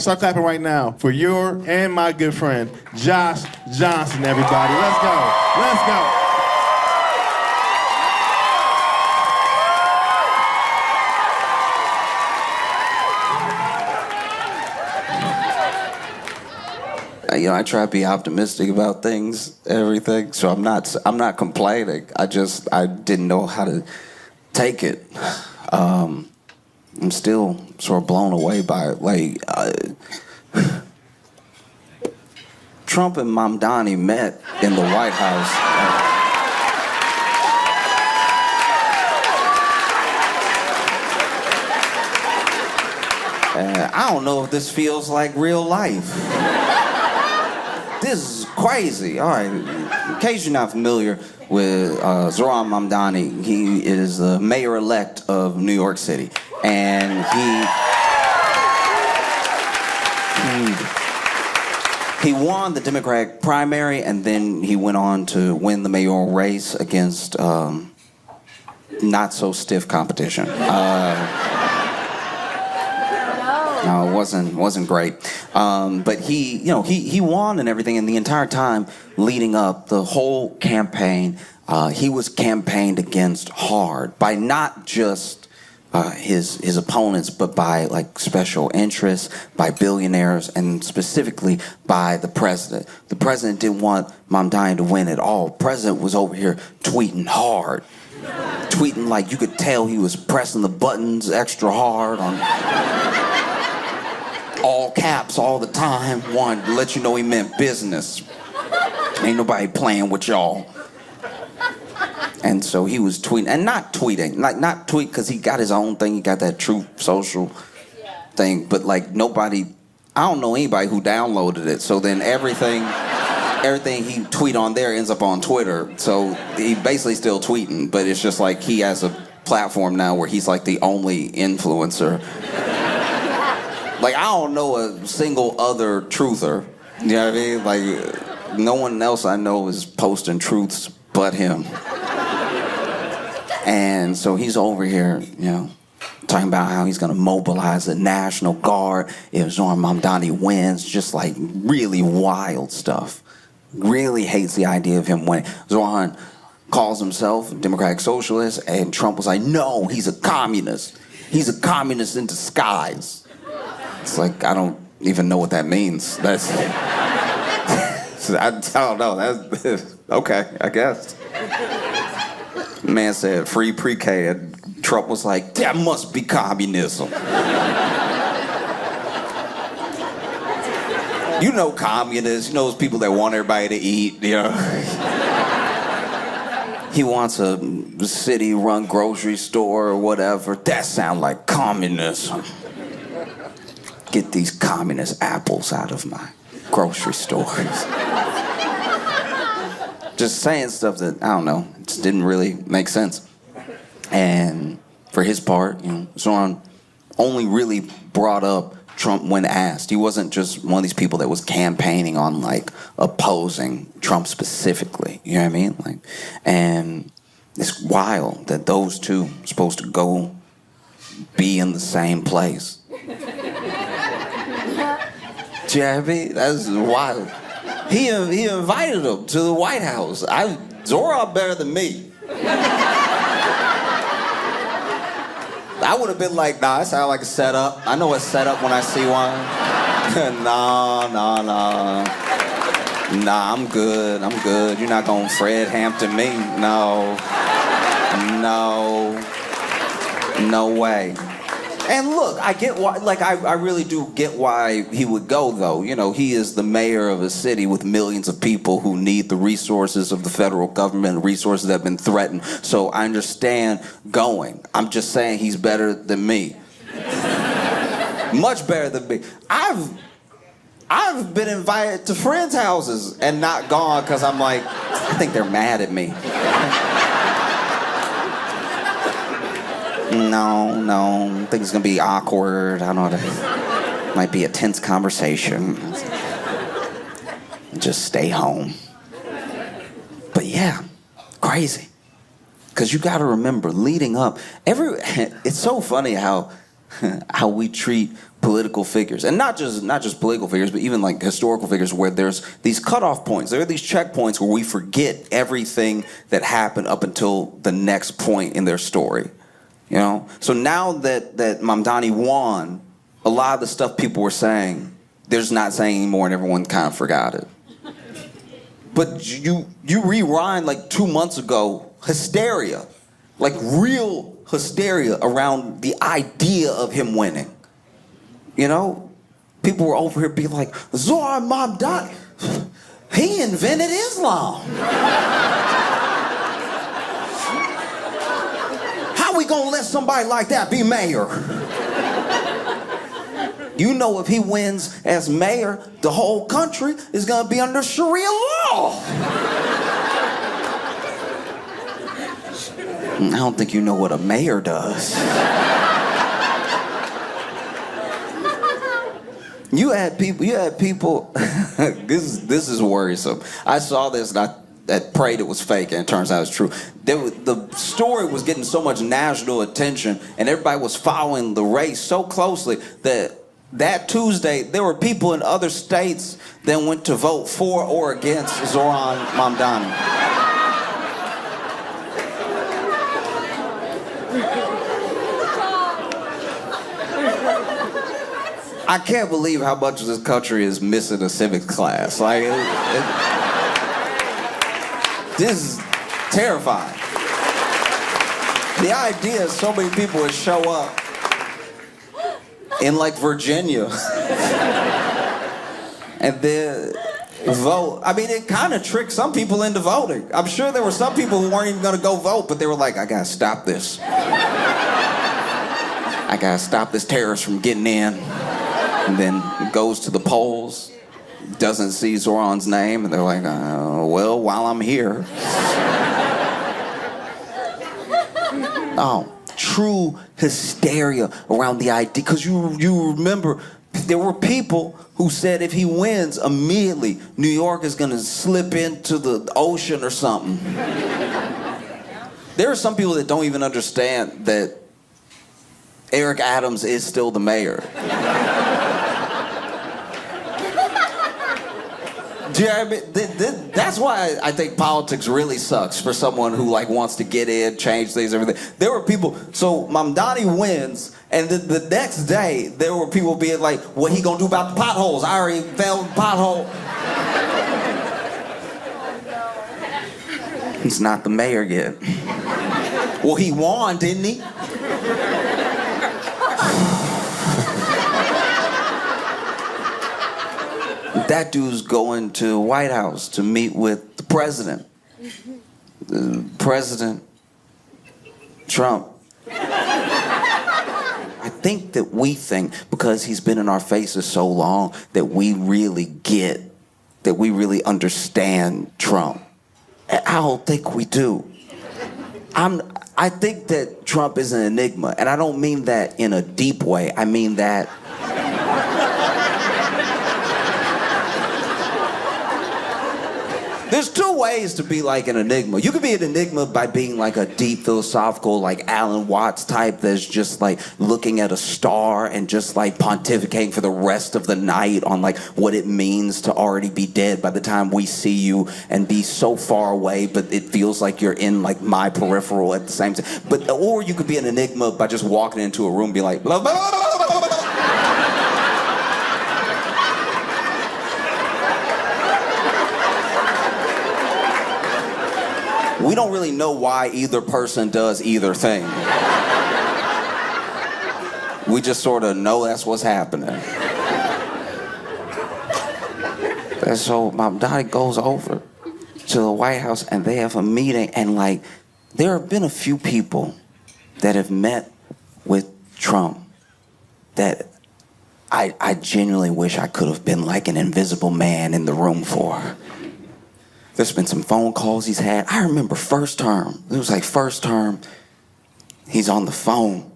Start clapping right now for your and my good friend, Josh Johnson, everybody. Let's go. Let's go. I try to be optimistic about things, everything. So I'm not complaining. I didn't know how to take it. I'm still sort of blown away by it. Trump and Mamdani met in the White House. I don't know if this feels like real life. This is crazy. All right, in case you're not familiar with Zohran Mamdani, he is the mayor-elect of New York City. And he won the Democratic primary, and then he went on to win the mayoral race against not-so-stiff competition. No, it wasn't great. But he won and everything, and the entire time leading up, the whole campaign, he was campaigned against hard by not just his opponents, but by like special interests, by billionaires, and specifically by the president. The president didn't want Mamdani to win at all. The president was over here tweeting hard. Tweeting like you could tell he was pressing the buttons extra hard on all caps all the time, wanted to let you know he meant business. Ain't nobody playing with y'all. And so he was tweeting, and not tweeting, like not tweet because he got his own thing, he got that Truth Social thing, but like nobody, I don't know anybody who downloaded it, so then everything he tweet on there ends up on Twitter, so he basically still tweeting, but it's just like he has a platform now where he's like the only influencer. Like, I don't know a single other truther, you know what I mean? Like, no one else I know is posting truths but him. And so he's over here, talking about how he's gonna mobilize the National Guard if Zohran Mamdani wins, just like really wild stuff. Really hates the idea of him winning. Zohran calls himself a democratic socialist, and Trump was like, no, he's a communist. He's a communist in disguise. It's like, I don't even know what that means. That's, I don't know. That's okay, I guess. Man said free pre-K, and Trump was like, that must be communism. You know communists, you know those people that want everybody to eat, He wants a city-run grocery store or whatever. That sounds like communism. Get these communist apples out of my grocery stores. Just saying stuff that, I don't know, just didn't really make sense. And for his part, Zohran only really brought up Trump when asked. He wasn't just one of these people that was campaigning on like opposing Trump specifically, you know what I mean? Like, and it's wild that those two are supposed to go be in the same place. You know what I mean? That's wild. He invited him to the White House. Zohran better than me. I would have been like, nah, that sounds like a setup. I know a setup when I see one. Nah, I'm good. You're not gonna Fred Hampton me. No way. And look, I get why, I really do get why he would go, though. He is the mayor of a city with millions of people who need the resources of the federal government, resources that have been threatened. So I understand going. I'm just saying he's better than me. Much better than me. I've been invited to friends' houses and not gone because I'm like, I think they're mad at me. No, I think it's gonna be awkward. I don't know, might be a tense conversation. Just stay home. But yeah, crazy. Because you gotta remember, leading up, it's so funny how we treat political figures, and not just political figures, but even like historical figures, where there's these cutoff points. There are these checkpoints where we forget everything that happened up until the next point in their story. You know? So now that Mamdani won, a lot of the stuff people were saying, they're just not saying anymore, and everyone kind of forgot it. But you rewind like 2 months ago, hysteria, like real hysteria around the idea of him winning. You know, people were over here being like, Zoran Mamdani, he invented Islam. How we gonna let somebody like that be mayor? You know, if he wins as mayor, the whole country is gonna be under Sharia law. I don't think you know what a mayor does. You had people, this is worrisome. I saw this and I prayed it was fake, and it turns out it's true. The story was getting so much national attention, and everybody was following the race so closely that Tuesday, there were people in other states that went to vote for or against Zoran Mamdani. I can't believe how much of this country is missing a civics class. Like, this is terrifying. The idea is so many people would show up in like Virginia and then vote. I mean, it kind of tricked some people into voting. I'm sure there were some people who weren't even going to go vote, but they were like, I got to stop this. I got to stop this terrorist from getting in. And then goes to the polls, doesn't see Zoran's name, and they're like, well, while I'm here. Oh, true hysteria around the idea. Because you remember, there were people who said if he wins, immediately New York is going to slip into the ocean or something. There are some people that don't even understand that Eric Adams is still the mayor. Do you know what I mean? That's why I think politics really sucks for someone who like wants to get in, change things, everything. There were people, so Mamdani wins, and the next day there were people being like, what he gonna do about the potholes? I already fell in the pothole. He's not the mayor yet. Well, he won, didn't he? That dude's going to the White House to meet with the president. President Trump. I think that we think, because he's been in our faces so long, that we really understand Trump. I don't think we do. I think that Trump is an enigma, and I don't mean that in a deep way. I mean that there's two ways to be like an enigma. You can be an enigma by being like a deep philosophical, like Alan Watts type that's just like looking at a star and just like pontificating for the rest of the night on like what it means to already be dead by the time we see you, and be so far away, but it feels like you're in like my peripheral at the same time. But or you could be an enigma by just walking into a room and be like, blah, blah, blah, blah, blah, blah. We don't really know why either person does either thing. We just sort of know that's what's happening. And so Mamdani goes over to the White House and they have a meeting, and like there have been a few people that have met with Trump that I genuinely wish I could have been like an invisible man in the room for. There's been some phone calls he's had. I remember first term. It was like first term. He's on the phone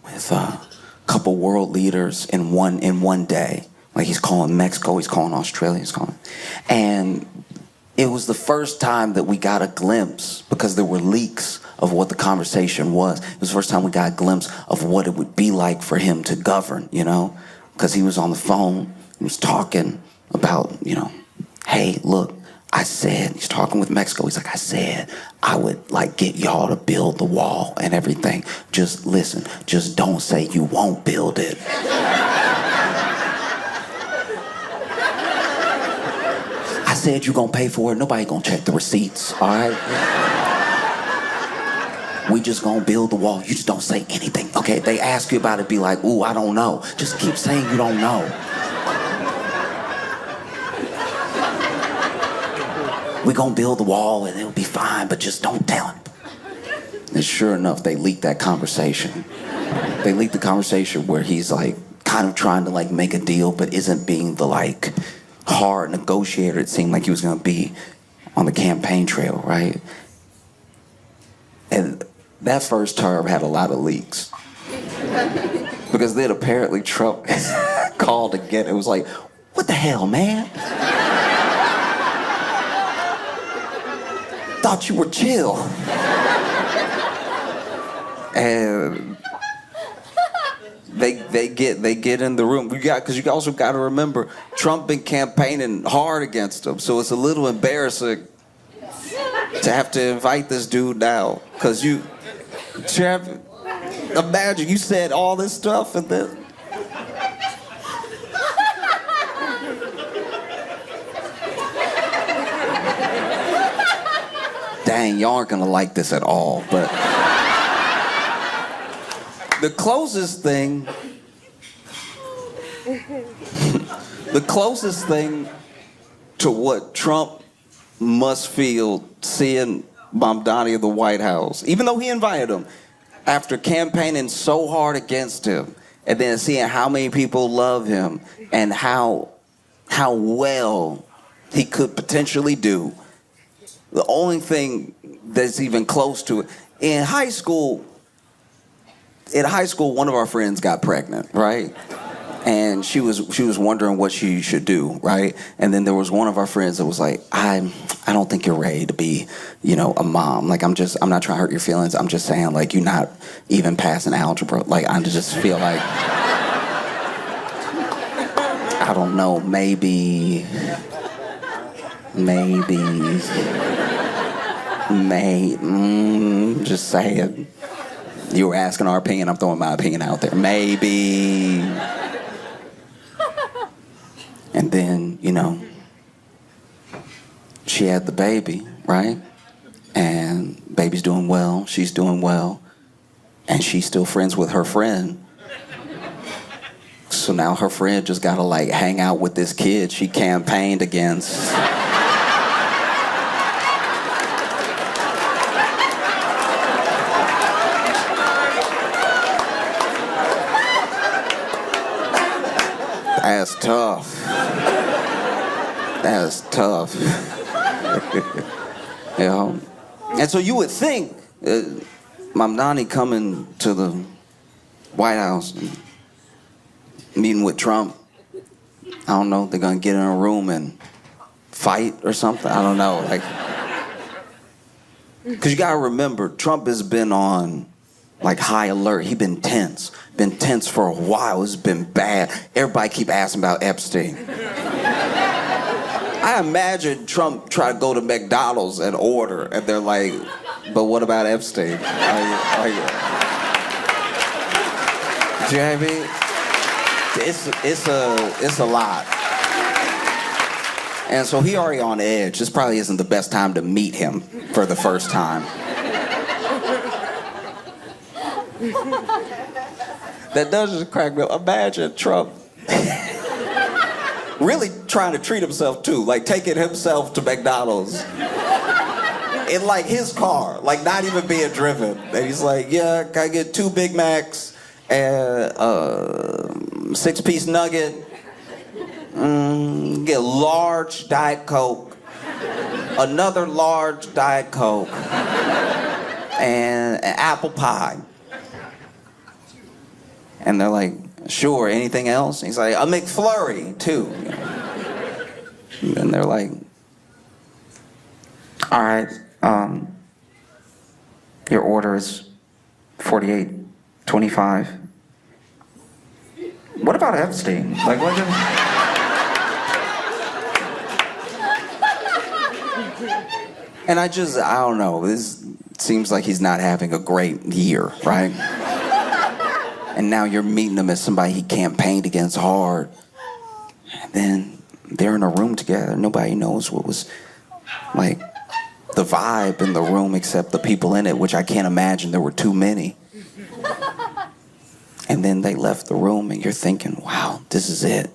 with a couple world leaders in one day. Like he's calling Mexico, he's calling Australia, he's calling. And it was the first time that we got a glimpse, because there were leaks of what the conversation was. It was the first time we got a glimpse of what it would be like for him to govern, you know? Because he was on the phone, he was talking about, you know, hey, look, I said, he's talking with Mexico, he's like, I said I would like get y'all to build the wall and everything. Just listen, just don't say you won't build it. I said you gonna pay for it, nobody gonna check the receipts, all right? We just gonna build the wall, you just don't say anything, okay? They ask you about it, be like, ooh, I don't know. Just keep saying you don't know. We gonna build the wall and it'll be fine, but just don't tell him. And sure enough, they leaked that conversation. They leaked the conversation where he's like, kind of trying to like make a deal, but isn't being the like hard negotiator it seemed like he was gonna be on the campaign trail, right? And that first term had a lot of leaks. Because then apparently Trump called again. It was like, what the hell, man? Thought you were chill. And they get in the room. Because you also got to remember, Trump been campaigning hard against him, so it's a little embarrassing to have to invite this dude now. Because imagine you said all this stuff and then. Dang, y'all aren't gonna like this at all, but the closest thing to what Trump must feel seeing Mamdani in the White House, even though he invited him, after campaigning so hard against him, and then seeing how many people love him and how well he could potentially do. The only thing that's even close to it, in high school, one of our friends got pregnant, right? And she was wondering what she should do, right? And then there was one of our friends that was like, I don't think you're ready to be, you know, a mom. Like, I'm not trying to hurt your feelings. I'm just saying, like, you're not even passing algebra. Like, I just feel like, I don't know, maybe, just saying. You were asking our opinion, I'm throwing my opinion out there. Maybe. And then, you know, she had the baby, right? And baby's doing well, she's doing well, and she's still friends with her friend. So now her friend just gotta like hang out with this kid she campaigned against. That's tough. That's tough. You know? And so you would think Mamdani coming to the White House and meeting with Trump, I don't know, they're gonna get in a room and fight or something. I don't know. Like, because you gotta remember, Trump has been on like high alert. He been tense for a while. It's been bad. Everybody keep asking about Epstein. I imagine Trump try to go to McDonald's and order, and they're like, but what about Epstein? Do you know what I mean? It's a lot. And so he already on edge. This probably isn't the best time to meet him for the first time. That does just crack me up. Imagine Trump really trying to treat himself too, like taking himself to McDonald's in like his car, like not even being driven. And he's like, yeah, can I get 2 Big Macs and 6-piece nugget? Get a large Diet Coke, another large Diet Coke, and an apple pie. And they're like, sure, anything else? And he's like, a McFlurry, too. And they're like, All right, your order is 48.25. What about Epstein? Like, what? And I don't know. This seems like he's not having a great year, right? And now you're meeting him as somebody he campaigned against hard. And then they're in a room together. Nobody knows what was like the vibe in the room except the people in it, which I can't imagine there were too many. And then they left the room and you're thinking, wow, this is it.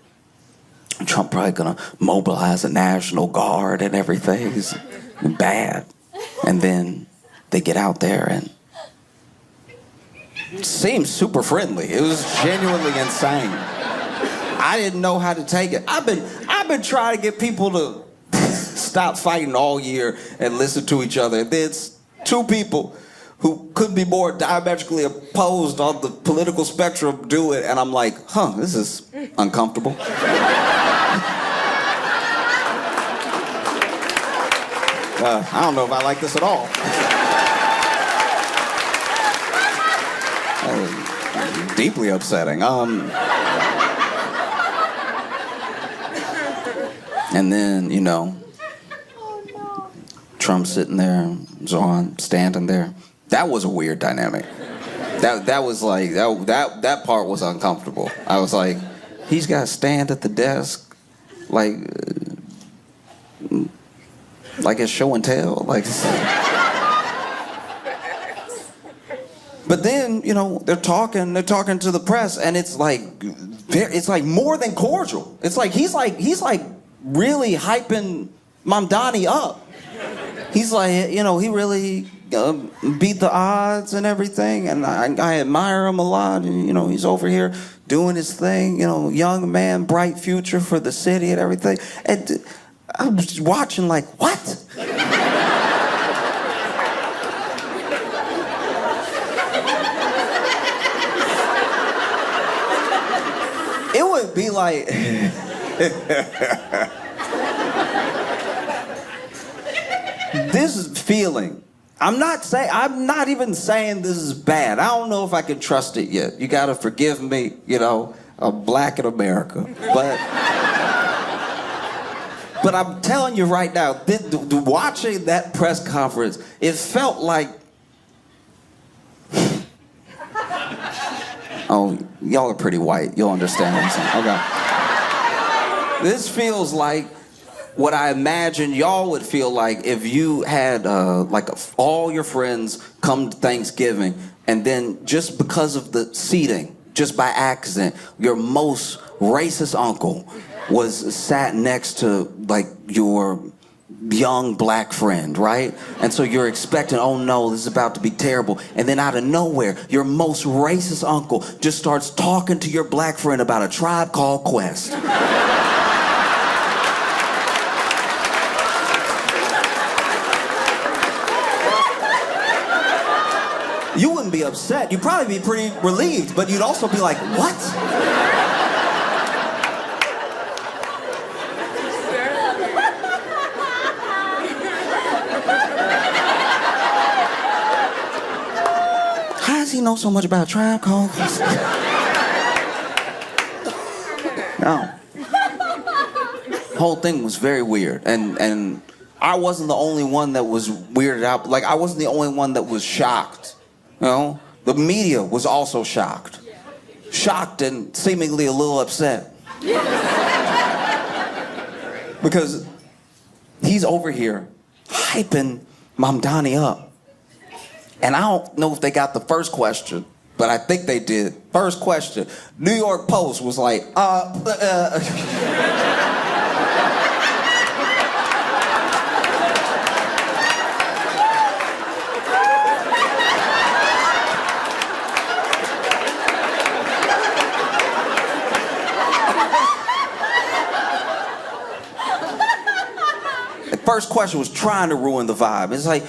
Trump probably gonna mobilize a National Guard and everything. It's bad. And then they get out there and it seemed super friendly. It was genuinely insane. I didn't know how to take it. I've been trying to get people to stop fighting all year and listen to each other. There's two people who could be more diametrically opposed on the political spectrum do it, and I'm like, this is uncomfortable. I don't know if I like this at all. Deeply upsetting. And then, Trump sitting there, Zoran standing there. That was a weird dynamic. That was like, that part was uncomfortable. I was like, he's got to stand at the desk, like it's show and tell, like. But then, they're talking to the press, and it's like more than cordial. It's like he's like really hyping Mamdani up. He's like, he really beat the odds and everything, and I admire him a lot. And he's over here doing his thing. Young man, bright future for the city and everything. And I was watching like, what? It would be like, this feeling. I'm not even saying this is bad. I don't know if I can trust it yet. You gotta forgive me, I'm black in America. But I'm telling you right now, watching that press conference, it felt like, oh, y'all are pretty white. You'll understand what I'm saying. Okay. This feels like what I imagine y'all would feel like if you had all your friends come to Thanksgiving, and then just because of the seating, just by accident, your most racist uncle was sat next to like your young black friend, right? And so you're expecting, oh no, this is about to be terrible. And then out of nowhere, your most racist uncle just starts talking to your black friend about a Tribe Called Quest. You wouldn't be upset. You'd probably be pretty relieved, but you'd also be like, what? How does he know so much about Tribe Called Quest? No. Whole thing was very weird, and I wasn't the only one that was weirded out. Like, I wasn't the only one that was shocked. The media was also shocked. Shocked and seemingly a little upset. Because he's over here hyping Mamdani up. And I don't know if they got the first question, but I think they did. First question, New York Post was like, First question was trying to ruin the vibe. It's like,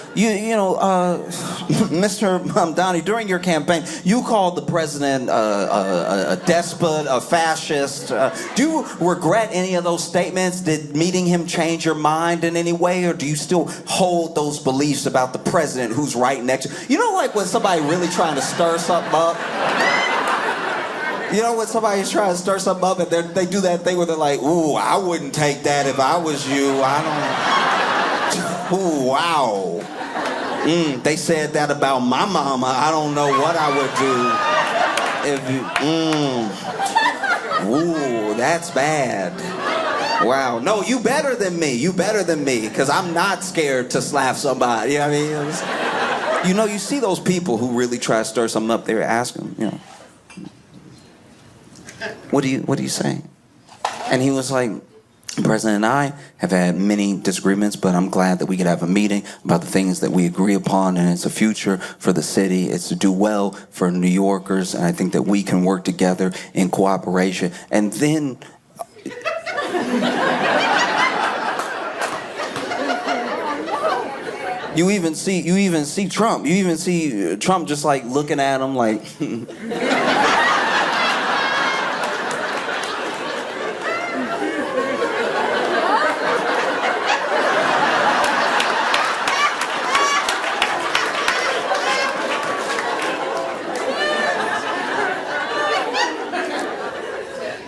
Mr. Mamdani, during your campaign, you called the president a despot, a fascist. Do you regret any of those statements? Did meeting him change your mind in any way, or do you still hold those beliefs about the president who's right next to you? You know, like when somebody really trying to stir something up? You know when somebody's trying to stir something up and they do that thing where they're like, ooh, I wouldn't take that if I was you. I don't... Ooh, wow. They said that about my mama. I don't know what I would do if you... Ooh, that's bad. Wow. No, you better than me. You better than me, because I'm not scared to slap somebody. You know what I mean? You know, you see those people who really try to stir something up there, ask them, you know, what do you say? And he was like, the president and I have had many disagreements, but I'm glad that we could have a meeting about the things that we agree upon, and it's a future for the city. It's to do well for New Yorkers, and I think that we can work together in cooperation. And then... You even see Trump. You even see Trump just like looking at him like...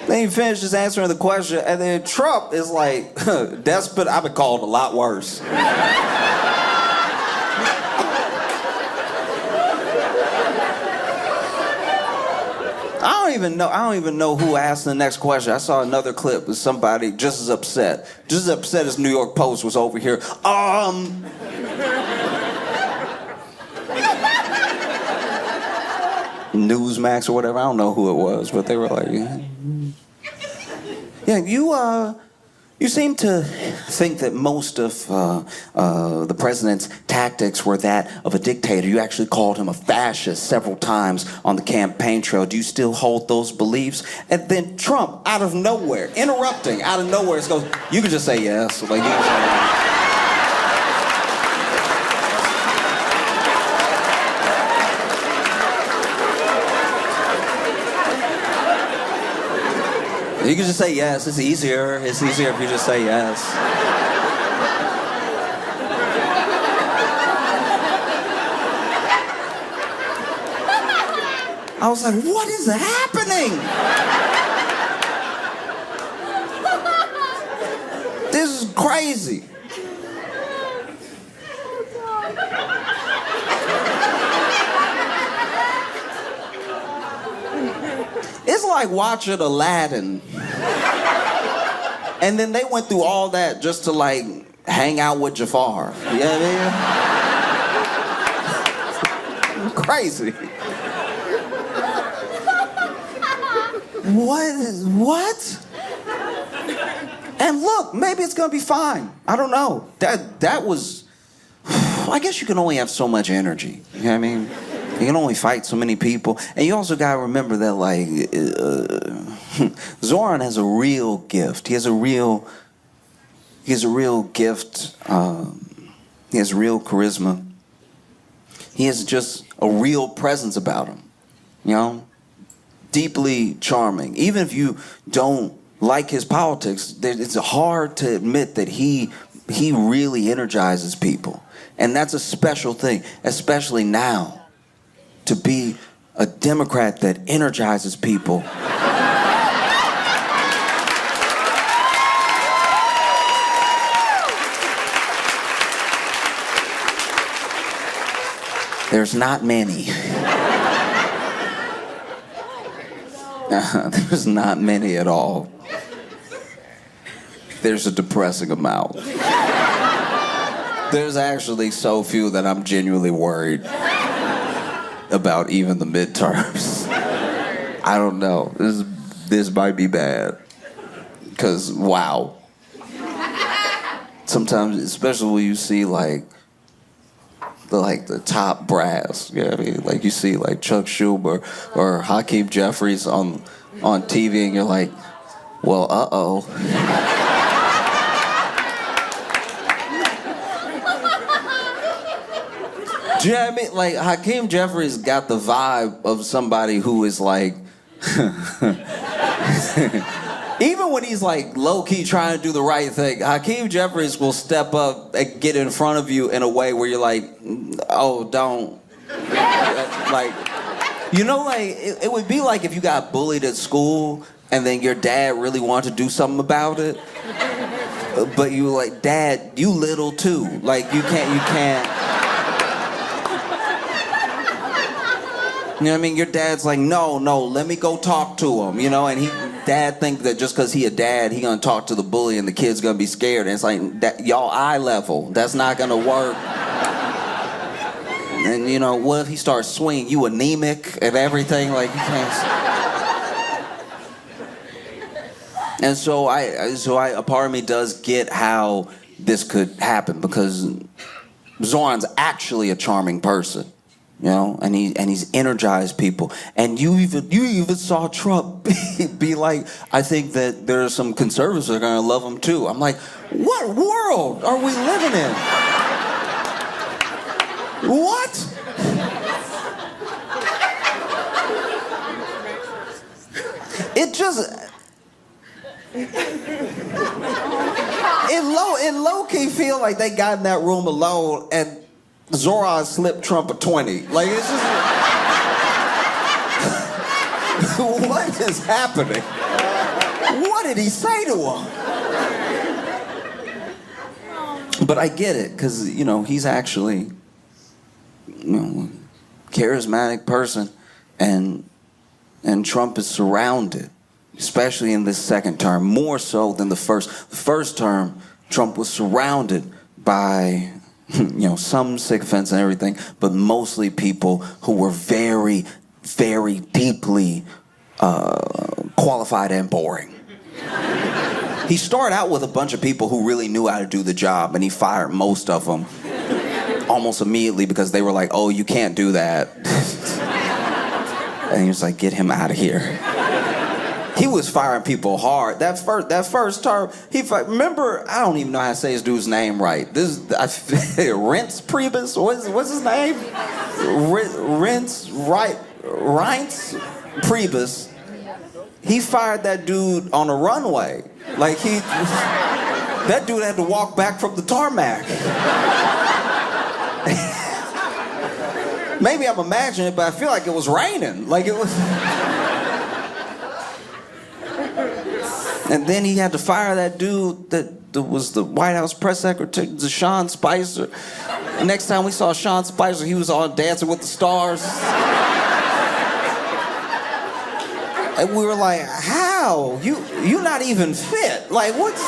Then he finished just answering the question, and then Trump is like, despot, I've been called a lot worse. I don't even know who asked the next question. I saw another clip with somebody just as upset as New York Post was over here. Newsmax or whatever, I don't know who it was, but they were like, yeah, you seem to think that most of the president's tactics were that of a dictator. You actually called him a fascist several times on the campaign trail. Do you still hold those beliefs? And then Trump, out of nowhere, interrupting, out of nowhere, goes, you can just say yes. Like, you can say yes. You can just say yes. It's easier. It's easier if you just say yes. I was like, what is happening? This is crazy. It's like watching Aladdin. And then they went through all that just to like hang out with Jafar. You know what I mean? Crazy. What? And look, maybe it's gonna be fine. I don't know. That was... I guess you can only have so much energy. You know what I mean? You can only fight so many people. And you also gotta remember that, like, Zoran has a real gift. He has a real gift. He has real charisma. He has just a real presence about him. You know? Deeply charming. Even if you don't like his politics, it's hard to admit that he really energizes people. And that's a special thing, especially now. To be a Democrat that energizes people. There's not many. There's not many at all. There's a depressing amount. There's actually so few that I'm genuinely worried about even the midterms. I don't know. This might be bad. Because, wow. Sometimes, especially when you see like the top brass, you know what I mean? Like you see like Chuck Schumer or Hakeem Jeffries on TV, and you're like, well, uh-oh. Do you know what I mean? Like, Hakeem Jeffries got the vibe of somebody who is like, even when he's like low-key trying to do the right thing, Hakeem Jeffries will step up and get in front of you in a way where you're like, oh, don't. Like, you know, like, it would be like if you got bullied at school and then your dad really wanted to do something about it. But you were like, Dad, you little too. Like, you can't. You know what I mean? Your dad's like, no, let me go talk to him, you know? And dad thinks that just because he a dad, he gonna talk to the bully and the kid's gonna be scared. And it's like, y'all eye level. That's not gonna work. And you know, what if he starts swinging? You anemic and everything, like you can't. And so a part of me does get how this could happen because Zoran's actually a charming person. You know, and he's energized people, and you even saw Trump be like, I think that there are some conservatives that are gonna love him too. I'm like, what world are we living in? What? It just it low-key feel like they got in that room alone and Zoran slipped Trump a 20. Like, it's just... What is happening? What did he say to him? But I get it, because, you know, he's actually, you know, charismatic person, and Trump is surrounded, especially in this second term, more so than the first. The first term, Trump was surrounded by... you know, some sycophants and everything, but mostly people who were very, very deeply qualified and boring. He started out with a bunch of people who really knew how to do the job, and he fired most of them almost immediately because they were like, oh, you can't do that. And he was like, get him out of here. He was firing people hard. That first term, remember, I don't even know how to say his dude's name right. Reince Priebus, what's his name? Reince Priebus. He fired that dude on a runway. Like that dude had to walk back from the tarmac. Maybe I'm imagining it, but I feel like it was raining. Like it was... And then he had to fire that dude that was the White House press secretary, Sean Spicer. The next time we saw Sean Spicer, he was on Dancing with the Stars. And we were like, how? You not even fit. Like, what's...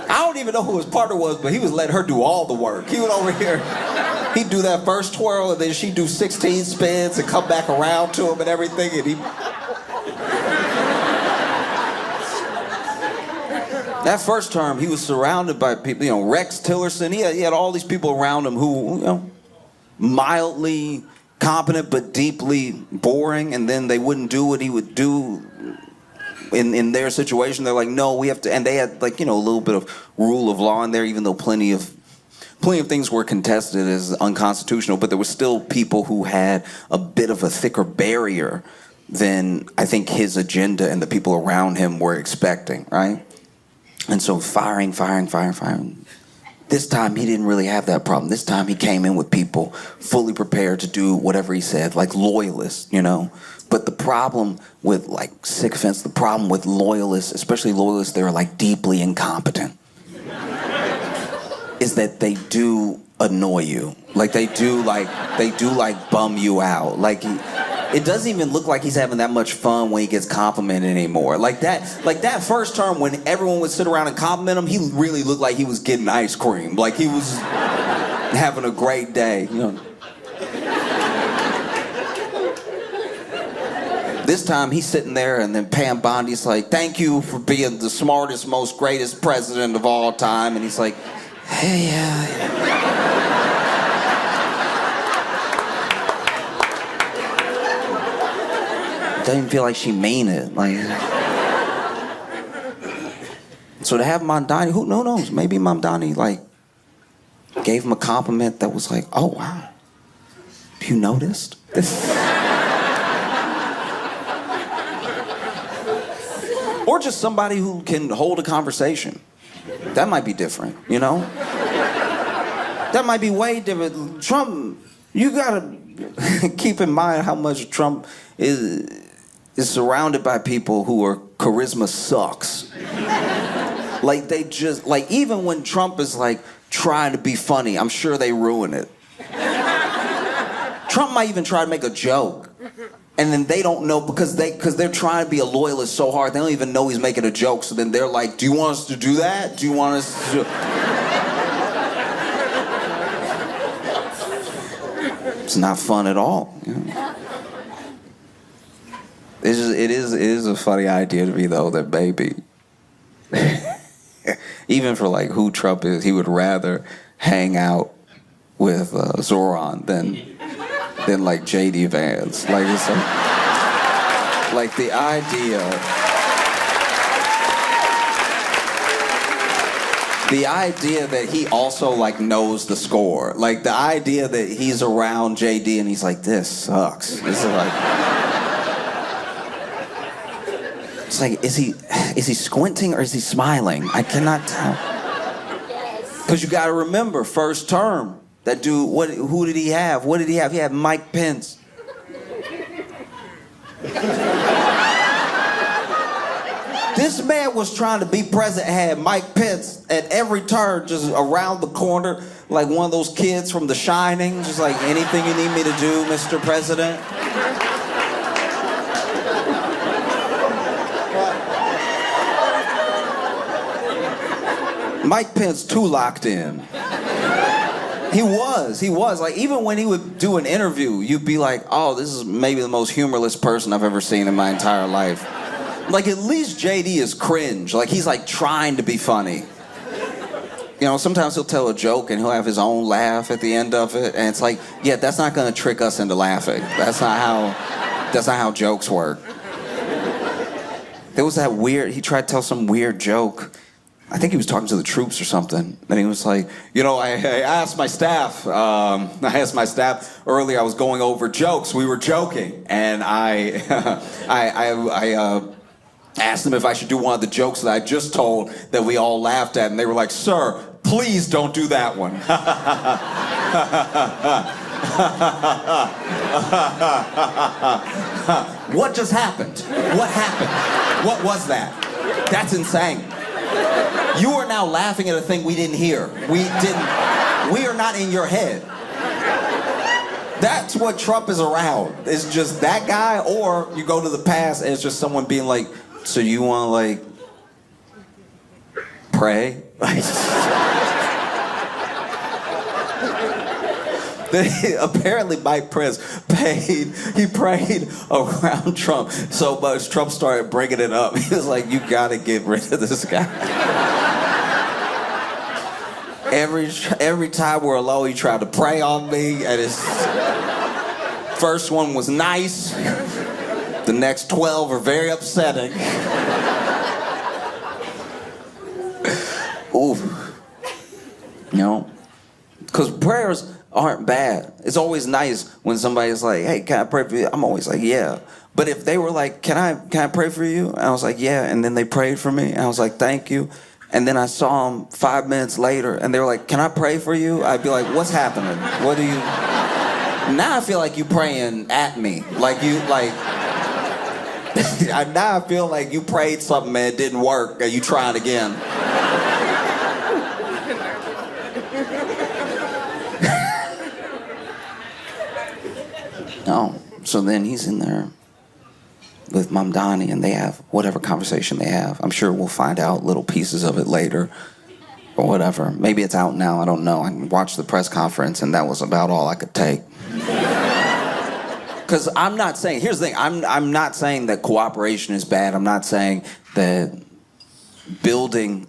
I don't even know who his partner was, but he was letting her do all the work. He was over here. He'd do that first twirl, and then she'd do 16 spins and come back around to him and everything, and he... That first term, he was surrounded by people, you know, Rex Tillerson. He had all these people around him who, you know, mildly competent but deeply boring, and then they wouldn't do what he would do in their situation. They're like, no, we have to, and they had, like, you know, a little bit of rule of law in there, even though plenty of things were contested as unconstitutional, but there were still people who had a bit of a thicker barrier than I think his agenda and the people around him were expecting, right? And so firing. This time he didn't really have that problem. This time he came in with people fully prepared to do whatever he said, like loyalists, you know? But the problem with like sycophants, the problem with loyalists, especially loyalists that are like deeply incompetent, is that they do annoy you. Like they do bum you out. Like it doesn't even look like he's having that much fun when he gets complimented anymore. Like that first term when everyone would sit around and compliment him, he really looked like he was getting ice cream. Like he was having a great day, you know. This time he's sitting there and then Pam Bondi's like, thank you for being the smartest, most greatest president of all time. And he's like, hey, yeah. Doesn't feel like she mean it. Like, so to have Mamdani, who knows? Maybe Mamdani like gave him a compliment that was like, oh, wow. You noticed? Or just somebody who can hold a conversation. That might be different, you know? That might be way different. Trump, you gotta keep in mind how much Trump is surrounded by people who are charisma sucks. Like they just, like even when Trump is like trying to be funny, I'm sure they ruin it. Trump might even try to make a joke. And then they don't know because they're trying to be a loyalist so hard, they don't even know he's making a joke. So then they're like, do you want us to do that? Do you want us to... It's not fun at all. You know? It is a funny idea to me though that maybe, even for like who Trump is, he would rather hang out with Zoran than like J.D. Vance. Like it's like the idea that he also like knows the score. Like the idea that he's around JD and he's like, this sucks. This is like, it's like, is he squinting or is he smiling? I cannot tell. Because you got to remember, first term, that dude. Who did he have? What did he have? He had Mike Pence. This man was trying to be president, had Mike Pence at every turn, just around the corner, like one of those kids from The Shining, just like, anything you need me to do, Mr. President? Mike Pence too locked in. He was. Like, even when he would do an interview, you'd be like, oh, this is maybe the most humorless person I've ever seen in my entire life. Like, at least JD is cringe. Like, he's like trying to be funny. You know, sometimes he'll tell a joke and he'll have his own laugh at the end of it. And it's like, yeah, that's not gonna trick us into laughing. That's not how jokes work. There was that weird, he tried to tell some weird joke. I think he was talking to the troops or something. And he was like, you know, I asked my staff earlier, I was going over jokes. We were joking. And I asked them if I should do one of the jokes that I just told that we all laughed at. And they were like, sir, please don't do that one. What just happened? What happened? What was that? That's insane. You are now laughing at a thing we didn't hear. We are not in your head. That's what Trump is around. It's just that guy, or you go to the past and it's just someone being like, so you want to like pray? Apparently Mike Pence prayed around Trump so much Trump started bringing it up. He was like, you gotta get rid of this guy. Every time we're alone, he tried to pray on me, and his first one was nice. The next 12 are very upsetting. Ooh. You know? Because prayers aren't bad. It's always nice when somebody's like, hey, can I pray for you? I'm always like, yeah. But if they were like, can I pray for you? And I was like, yeah. And then they prayed for me. And I was like, thank you. And then I saw them 5 minutes later and they were like, can I pray for you? I'd be like, what's happening? What do you... Now I feel like you praying at me. Like you, like... Now I feel like you prayed something and it didn't work and you trying again. No. So then he's in there with Mamdani and they have whatever conversation they have. I'm sure we'll find out little pieces of it later or whatever. Maybe it's out now, I don't know. I watched the press conference and that was about all I could take. Because I'm not saying, here's the thing, I'm not saying that cooperation is bad. I'm not saying that building,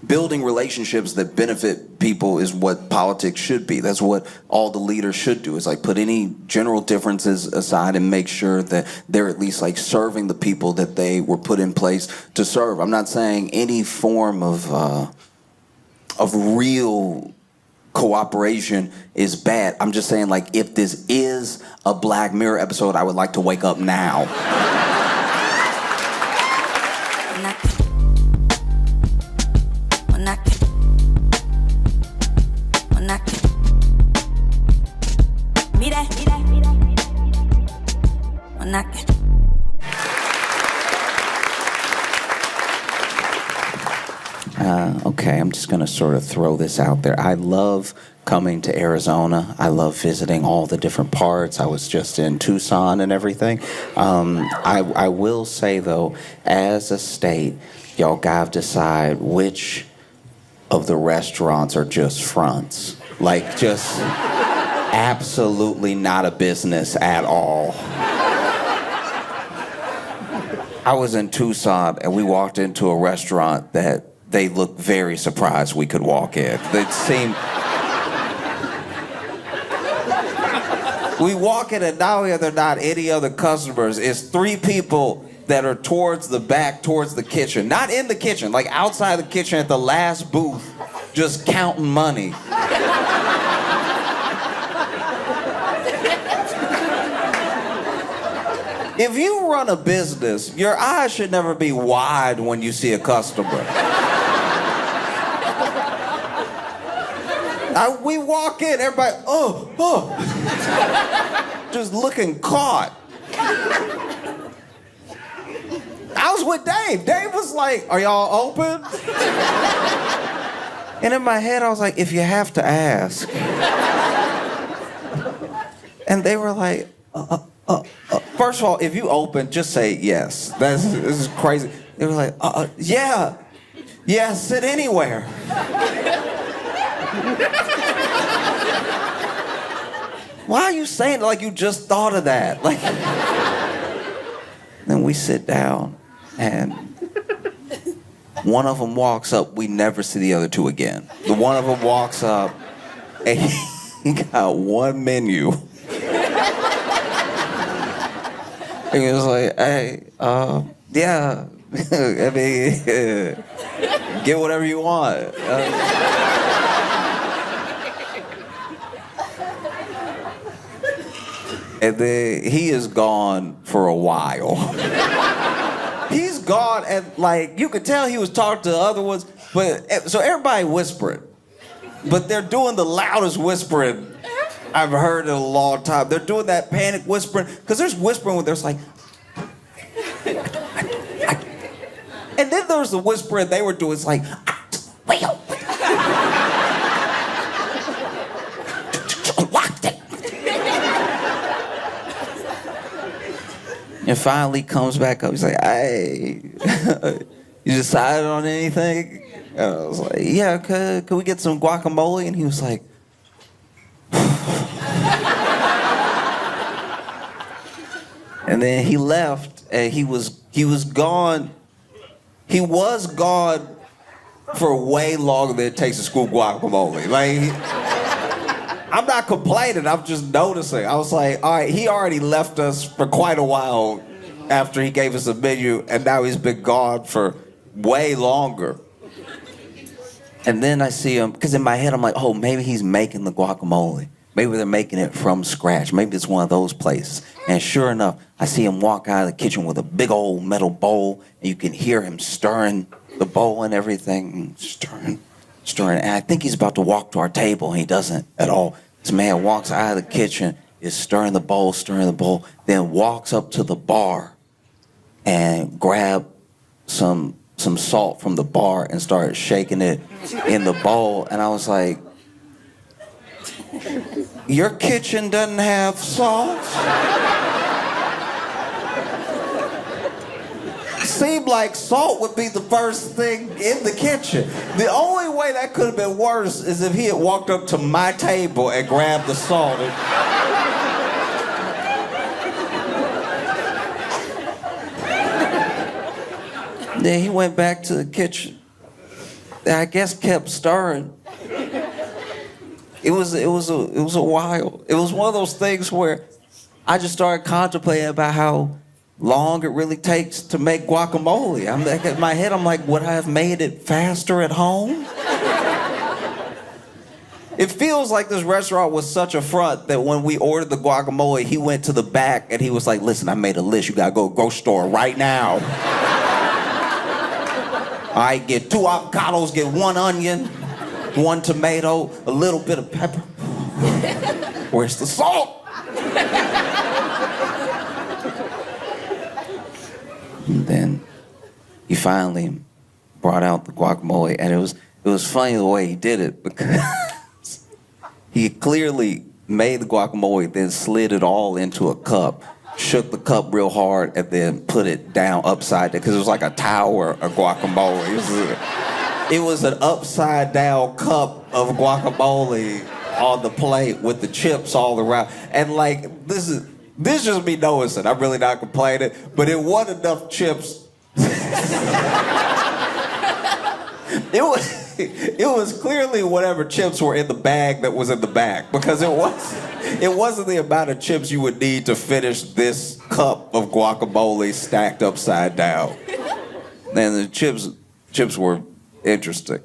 building relationships that benefit people is what politics should be. That's what all the leaders should do, is like put any general differences aside and make sure that they're at least like serving the people that they were put in place to serve. I'm not saying any form of of real cooperation is bad. I'm just saying, like, if this is a Black Mirror episode, I would like to wake up now. Okay, I'm just gonna sort of throw this out there. I love coming to Arizona. I love visiting all the different parts. I was just in Tucson and everything. I will say though, as a state, y'all gotta decide which of the restaurants are just fronts. Like, just absolutely not a business at all. I was in Tucson and we walked into a restaurant that they looked very surprised we could walk in. It seemed... We walk in and now there are not any other customers. It's 3 people that are towards the back, towards the kitchen. Not in the kitchen, like outside the kitchen at the last booth, just counting money. If you run a business, your eyes should never be wide when you see a customer. We walk in, everybody, just looking caught. I was with Dave. Dave was like, are y'all open? And in my head, I was like, if you have to ask. And they were like, first of all, if you open, just say yes. This is crazy. They were like, yeah, sit anywhere. Why are you saying it like you just thought of that? Like, then we sit down, and one of them walks up. We never see the other 2 again. The one of them walks up, and he got one menu. He was like, hey, yeah, I mean, get whatever you want. And then he is gone for a while. He's gone, and like, you could tell he was talking to the other ones, but so everybody whispering. But they're doing the loudest whispering I've heard in a long time. They're doing that panic whispering, because there's whispering when there's like, and then there's the whispering they were doing. It's like, well, and finally comes back up. He's like, hey, you decided on anything? And I was like, yeah, could we get some guacamole? And he was like, and then he left, and he was gone. He was gone for way longer than it takes to scoop guacamole. Like, I'm not complaining, I'm just noticing. I was like, all right, he already left us for quite a while after he gave us a menu, and now he's been gone for way longer. And then I see him, because in my head I'm like, oh, maybe he's making the guacamole. Maybe they're making it from scratch. Maybe it's one of those places. And sure enough, I see him walk out of the kitchen with a big old metal bowl, and you can hear him stirring the bowl and everything, stirring. And I think he's about to walk to our table, and he doesn't at all. This man walks out of the kitchen, is stirring the bowl, then walks up to the bar and grab some salt from the bar and started shaking it in the bowl. And I was like, your kitchen doesn't have salt? Seemed like salt would be the first thing in the kitchen. The only way that could have been worse is if he had walked up to my table and grabbed the salt. Then he went back to the kitchen. I guess kept stirring. It was a while. It was one of those things where I just started contemplating about how long it really takes to make guacamole. I'm like, in my head, I'm like, would I have made it faster at home? It feels like this restaurant was such a front that when we ordered the guacamole, he went to the back and he was like, listen, I made a list. You gotta go to the grocery store right now. All right, get 2 avocados, get 1 onion, 1 tomato, a little bit of pepper. Where's the salt? And then he finally brought out the guacamole, and it was funny the way he did it because he clearly made the guacamole, then slid it all into a cup, shook the cup real hard, and then put it down upside down because it was like a tower of guacamole. It was an upside down cup of guacamole on the plate with the chips all around, and like this just me noticing. I'm really not complaining, but it wasn't enough chips. It was clearly whatever chips were in the bag that was in the bag, because it wasn't the amount of chips you would need to finish this cup of guacamole stacked upside down. And the chips were interesting.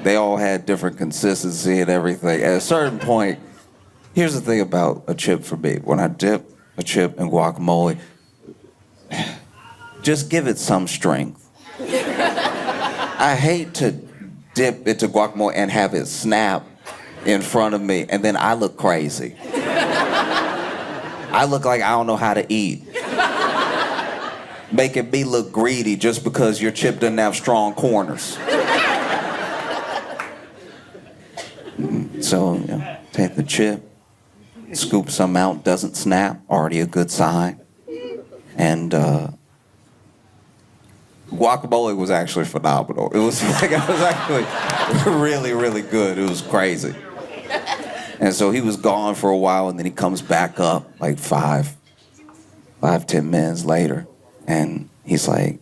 They all had different consistency and everything. At a certain point, here's the thing about a chip for me. When I dip a chip in guacamole, just give it some strength. I hate to dip into guacamole and have it snap in front of me, and then I look crazy. I look like I don't know how to eat. Making me look greedy just because your chip doesn't have strong corners. So, take the chip, scoop some out, doesn't snap, already a good sign. And guacamole was actually phenomenal. It was actually really, really good. It was crazy. And so he was gone for a while, and then he comes back up like 10 minutes later, and he's like,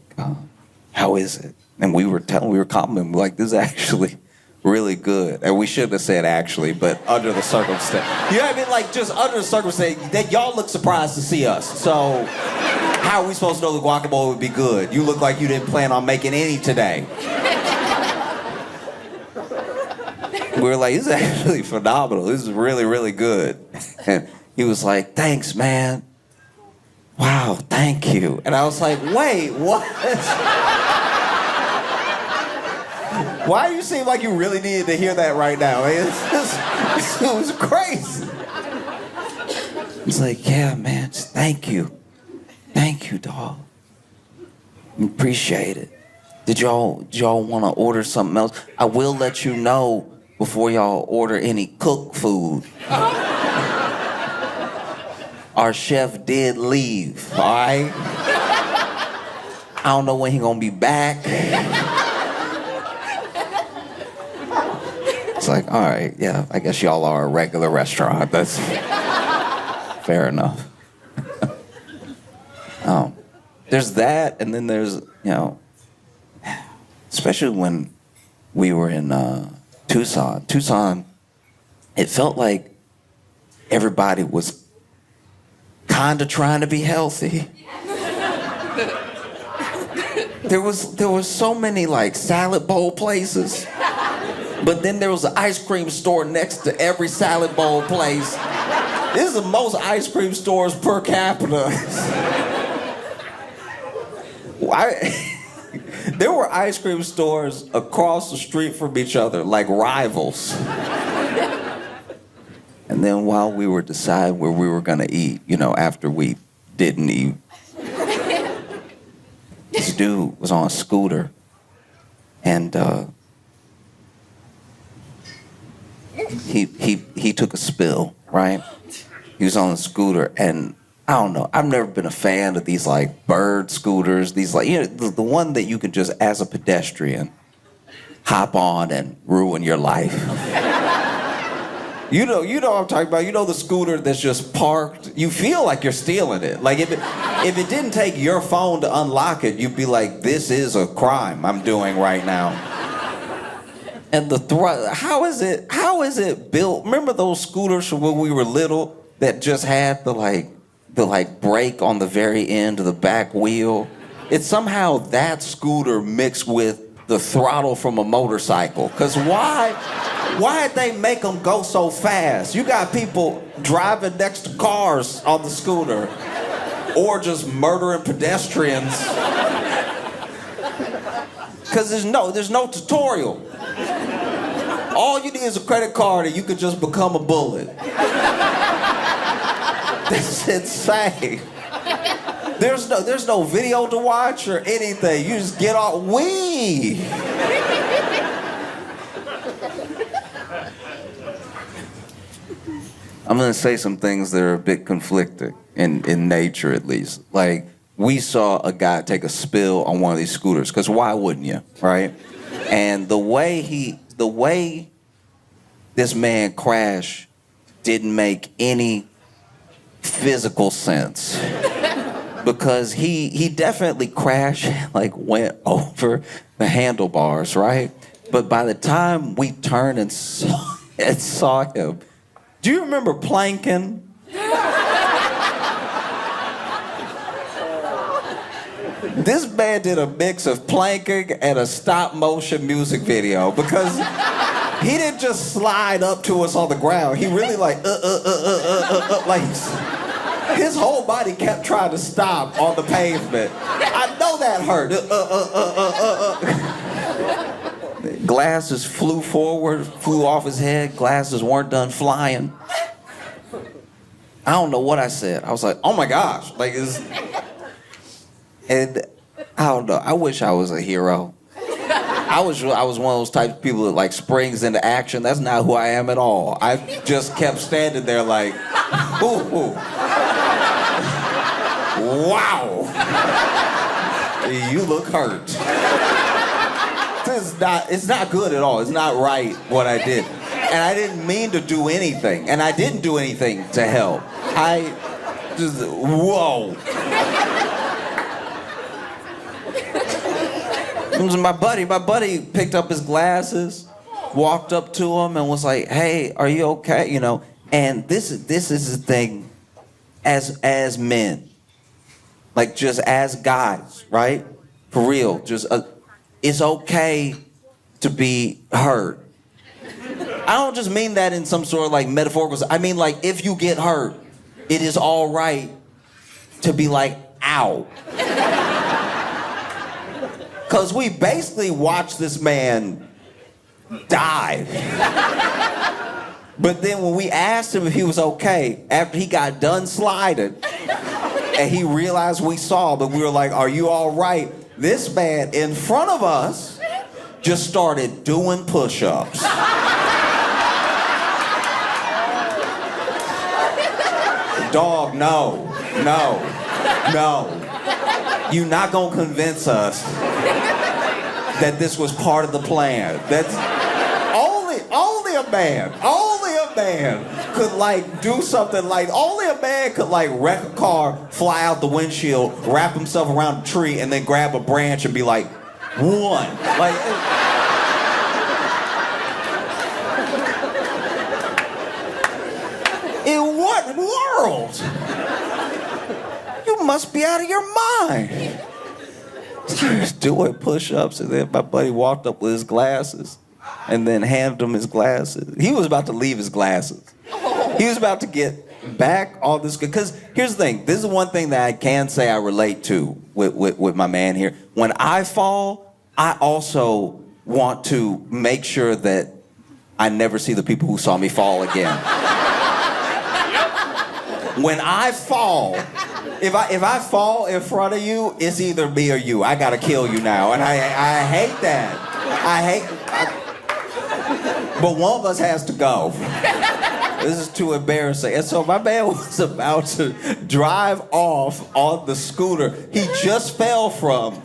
how is it? And we were complimenting, like, this is actually really good. And we shouldn't have said actually, but under the circumstance. You know what I mean? Like, just under the circumstance, that y'all look surprised to see us. So how are we supposed to know the guacamole would be good? You look like you didn't plan on making any today. We were like, this is actually phenomenal. This is really, really good. And he was like, thanks, man. Wow, thank you. And I was like, wait, what? Why do you seem like you really needed to hear that right now? It was crazy. He's like, yeah, man, just thank you. Thank you, dog. Appreciate it. Did y'all want to order something else? I will let you know before y'all order any cooked food. Our chef did leave, all right? I don't know when he gonna be back. It's like, all right, yeah, I guess y'all are a regular restaurant. That's fair enough. There's that, and then there's, especially when we were in Tucson, it felt like everybody was kind of trying to be healthy. There was so many like salad bowl places, but then there was an ice cream store next to every salad bowl place. This is the most ice cream stores per capita. There were ice cream stores across the street from each other, like rivals. And then while we were deciding where we were gonna eat, after we didn't eat, this dude was on a scooter, and he took a spill, right? He was on a scooter, and I don't know, I've never been a fan of these like bird scooters, these like, the one that you can just, as a pedestrian, hop on and ruin your life. You know what I'm talking about. The scooter that's just parked. You feel like you're stealing it. Like if it didn't take your phone to unlock it, you'd be like, this is a crime I'm doing right now. And how is it built? Remember those scooters from when we were little that just had the brake on the very end of the back wheel? It's somehow that scooter mixed with the throttle from a motorcycle. Because why Why'd they make them go so fast? You got people driving next to cars on the scooter or just murdering pedestrians. Because there's no tutorial. All you need is a credit card and you could just become a bullet. This is insane. There's no video to watch or anything. You just get off. I'm gonna say some things that are a bit conflicting in nature, at least. Like, we saw a guy take a spill on one of these scooters, because why wouldn't you, right? And the way this man crashed didn't make any physical sense. Because he definitely crashed, like went over the handlebars, right? But by the time we turned and saw him, do you remember planking? This man did a mix of planking and a stop motion music video, because he didn't just slide up to us on the ground. He really like like his whole body kept trying to stop on the pavement. I know that hurt. Glasses flew forward, flew off his head. Glasses weren't done flying. I don't know what I said. I was like, oh my gosh. And I don't know. I wish I was a hero. I was one of those type of people that like springs into action. That's not who I am at all. I just kept standing there like, ooh. Wow. You look hurt. It's not good at all. It's not right what I did. And I didn't mean to do anything. And I didn't do anything to help. I just, whoa. It was my buddy picked up his glasses, walked up to him and was like, hey, are you okay? You know, and this is the thing as men, like just as guys, right? For real, just it's okay to be hurt. I don't just mean that in some sort of like metaphorical, I mean like if you get hurt, it is all right to be like, ow. Because we basically watched this man die. But then when we asked him if he was okay, after he got done sliding, and he realized we saw, but we were like, are you all right? This man in front of us just started doing push-ups. Dog, no. You're not gonna convince us that this was part of the plan. That's only a man could like do something like, only a man could like wreck a car, fly out the windshield, wrap himself around a tree, and then grab a branch and be like, one. Like, in what world? You must be out of your mind. Doing push-ups, and then my buddy walked up with his glasses and then handed him his glasses. He was about to leave his glasses. He was about to get back all this, because here's the thing. This is one thing that I can say I relate to with my man here. When I fall, I also want to make sure that I never see the people who saw me fall again. When I fall, if I fall in front of you, it's either me or you. I gotta kill you now, and I hate that. But one of us has to go. This is too embarrassing. And so my man was about to drive off on the scooter he just fell from.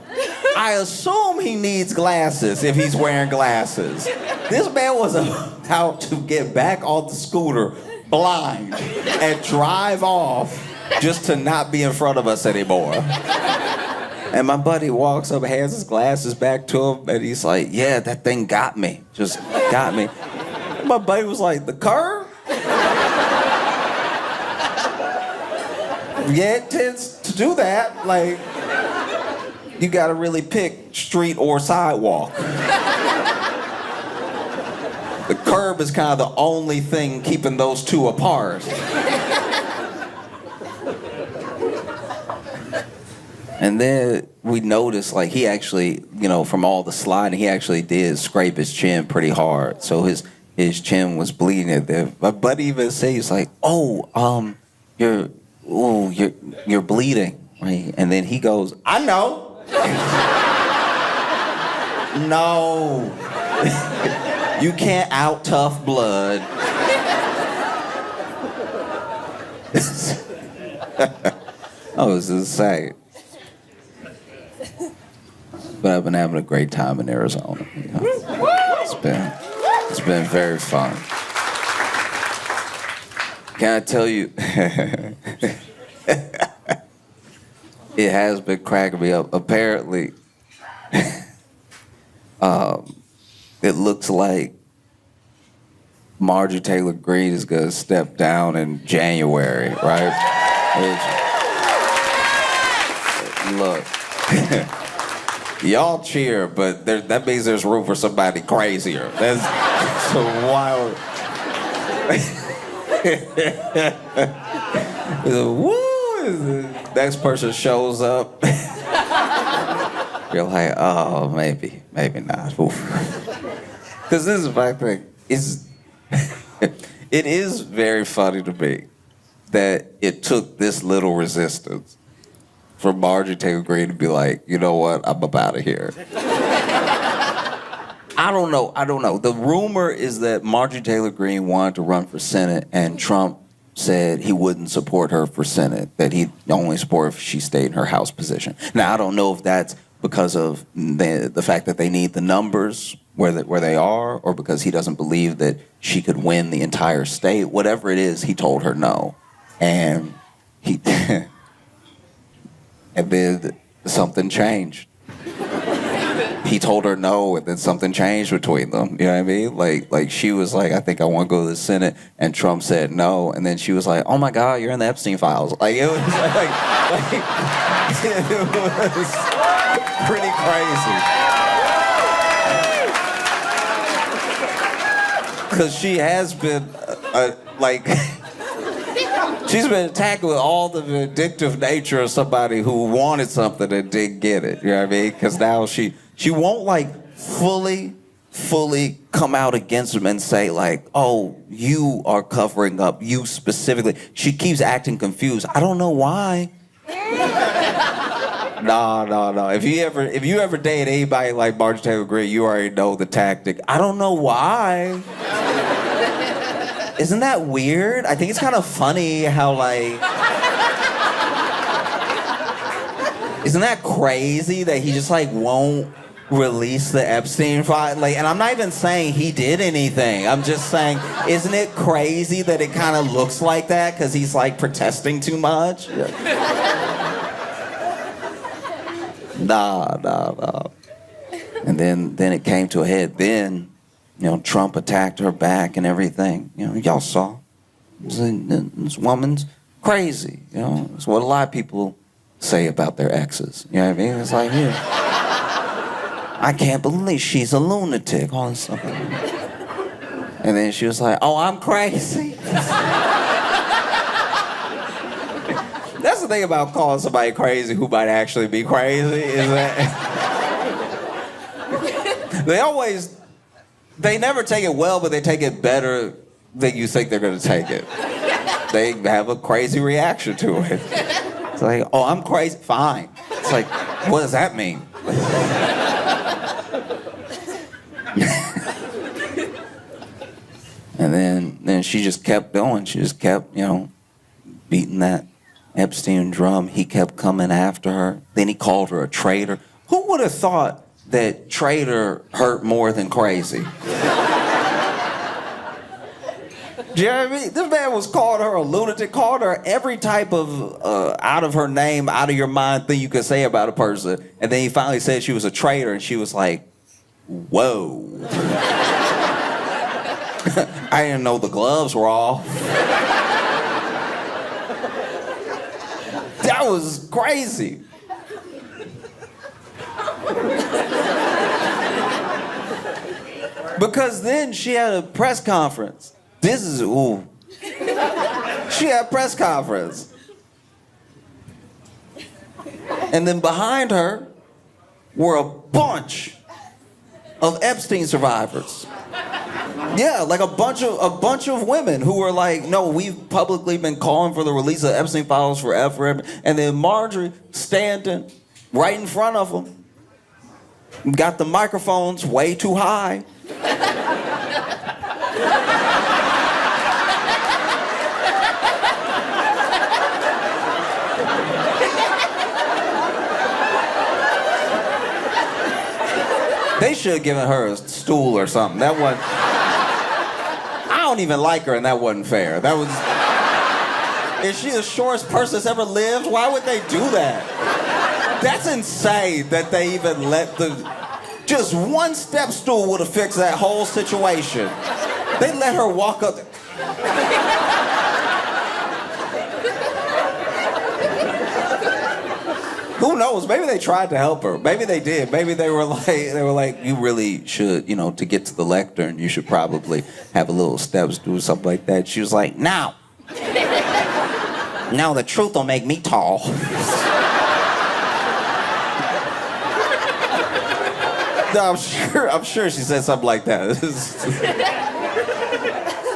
I assume he needs glasses if he's wearing glasses. This man was about to get back on the scooter blind and drive off just to not be in front of us anymore. And my buddy walks up, hands his glasses back to him, and he's like, yeah, that thing got me. Just got me. And my buddy was like, the curve? Yeah, it tends to do that. Like, you gotta really pick street or sidewalk. The curb is kind of the only thing keeping those two apart. And then we noticed, like, he actually, you know, from all the sliding, he actually did scrape his chin pretty hard. So his chin was bleeding at there. My buddy even said, he's like, you're bleeding, right? And then he goes, I know. No. You can't out tough blood. I was insane. But I've been having a great time in Arizona. You know? It's been very fun. Can I tell you? It has been cracking me up. Apparently, it looks like Marjorie Taylor Greene is gonna step down in January, right? Look. Y'all cheer, but that means there's room for somebody crazier. That's so wild. Woo! Next person shows up. You're like, oh, maybe not. Because this is my thing. It is very funny to me that it took this little resistance for Marjorie Taylor Greene to be like, you know what, I'm up out of here. I don't know. The rumor is that Marjorie Taylor Greene wanted to run for Senate, and Trump said he wouldn't support her for Senate, that he'd only support if she stayed in her House position. Now, I don't know if that's because of the fact that they need the numbers where they are, or because he doesn't believe that she could win the entire state. Whatever it is, he told her no. And he... And then something changed. He told her no, and then something changed between them. You know what I mean? Like she was like, I think I want to go to the Senate, and Trump said no, and then she was like, oh my God, you're in the Epstein files. Like it was like it was pretty crazy. Because she has been like. She's been attacked with all the vindictive nature of somebody who wanted something and didn't get it. You know what I mean? Because now she won't like fully come out against him and say like, oh, you are covering up, you specifically. She keeps acting confused. I don't know why. No. If you ever date anybody like Marjorie Taylor Greene, you already know the tactic. I don't know why. Isn't that weird? I think it's kind of funny how, like... Isn't that crazy that he just, like, won't release the Epstein file? Like, and I'm not even saying he did anything. I'm just saying, isn't it crazy that it kind of looks like that because he's, like, protesting too much? Nah. And then it came to a head. Then... You know, Trump attacked her back and everything. You know, y'all saw. This woman's crazy. You know, it's what a lot of people say about their exes. You know what I mean? It's like, yeah, I can't believe she's a lunatic. All this stuff. And then she was like, oh, I'm crazy. That's the thing about calling somebody crazy who might actually be crazy, is that they never take it well, but they take it better than you think they're going to take it. They have a crazy reaction to it. It's like, oh, I'm crazy. Fine. It's like, what does that mean? And then she just kept going. She just kept, you know, beating that Epstein drum. He kept coming after her. Then he called her a traitor. Who would have thought that traitor hurt more than crazy? Do you know what I mean? This man was called her a lunatic, called her every type of out of her name, out of your mind thing you could say about a person. And then he finally said she was a traitor, and she was like, whoa. I didn't know the gloves were off. That was crazy. Because then she had a press conference. This is, ooh. She had a press conference. And then behind her were a bunch of Epstein survivors. Yeah, like a bunch of women who were like, no, we've publicly been calling for the release of Epstein files forever. And then Marjorie standing right in front of them, got the microphones way too high. They should have given her a stool or something. That wasn't... I don't even like her, and that wasn't fair. That was... Is she the shortest person that's ever lived? Why would they do that? That's insane that they even let the... Just one step stool would have fixed that whole situation. They let her walk up... Who knows? Maybe they tried to help her. Maybe they did. Maybe they were like, you really should, to get to the lectern, you should probably have a little steps, do something like that. She was like, no. No, the truth will make me tall. No, I'm sure she said something like that.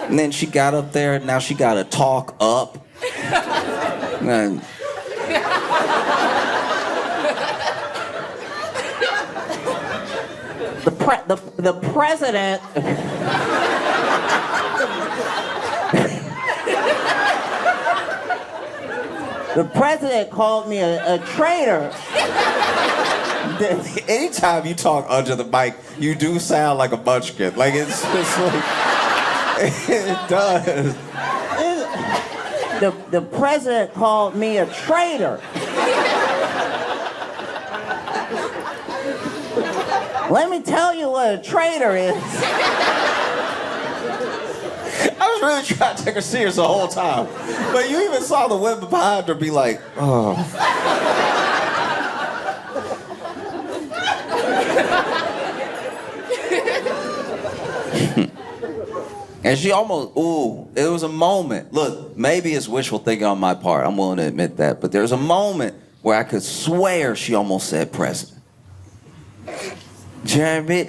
And then she got up there, now she gotta talk up. And the president. The president called me a traitor. Anytime you talk under the mic, you do sound like a munchkin. Like it's just like it does. The president called me a traitor. Let me tell you what a traitor is. I was really trying to take her serious the whole time. But you even saw the women behind her be like, oh. And she almost, it was a moment. Look, maybe it's wishful thinking on my part. I'm willing to admit that. But there's a moment where I could swear she almost said president. Do you know what I mean?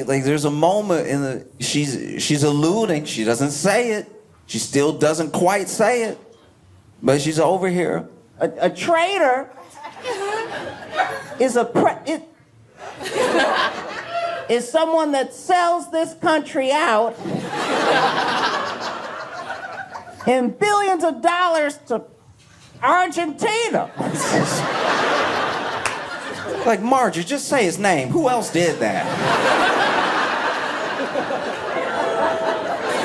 Like there's a moment in the, she's alluding, she doesn't say it. She still doesn't quite say it. But she's over here. A traitor is is someone that sells this country out in billions of dollars to Argentina. Like, Margie, just say his name. Who else did that?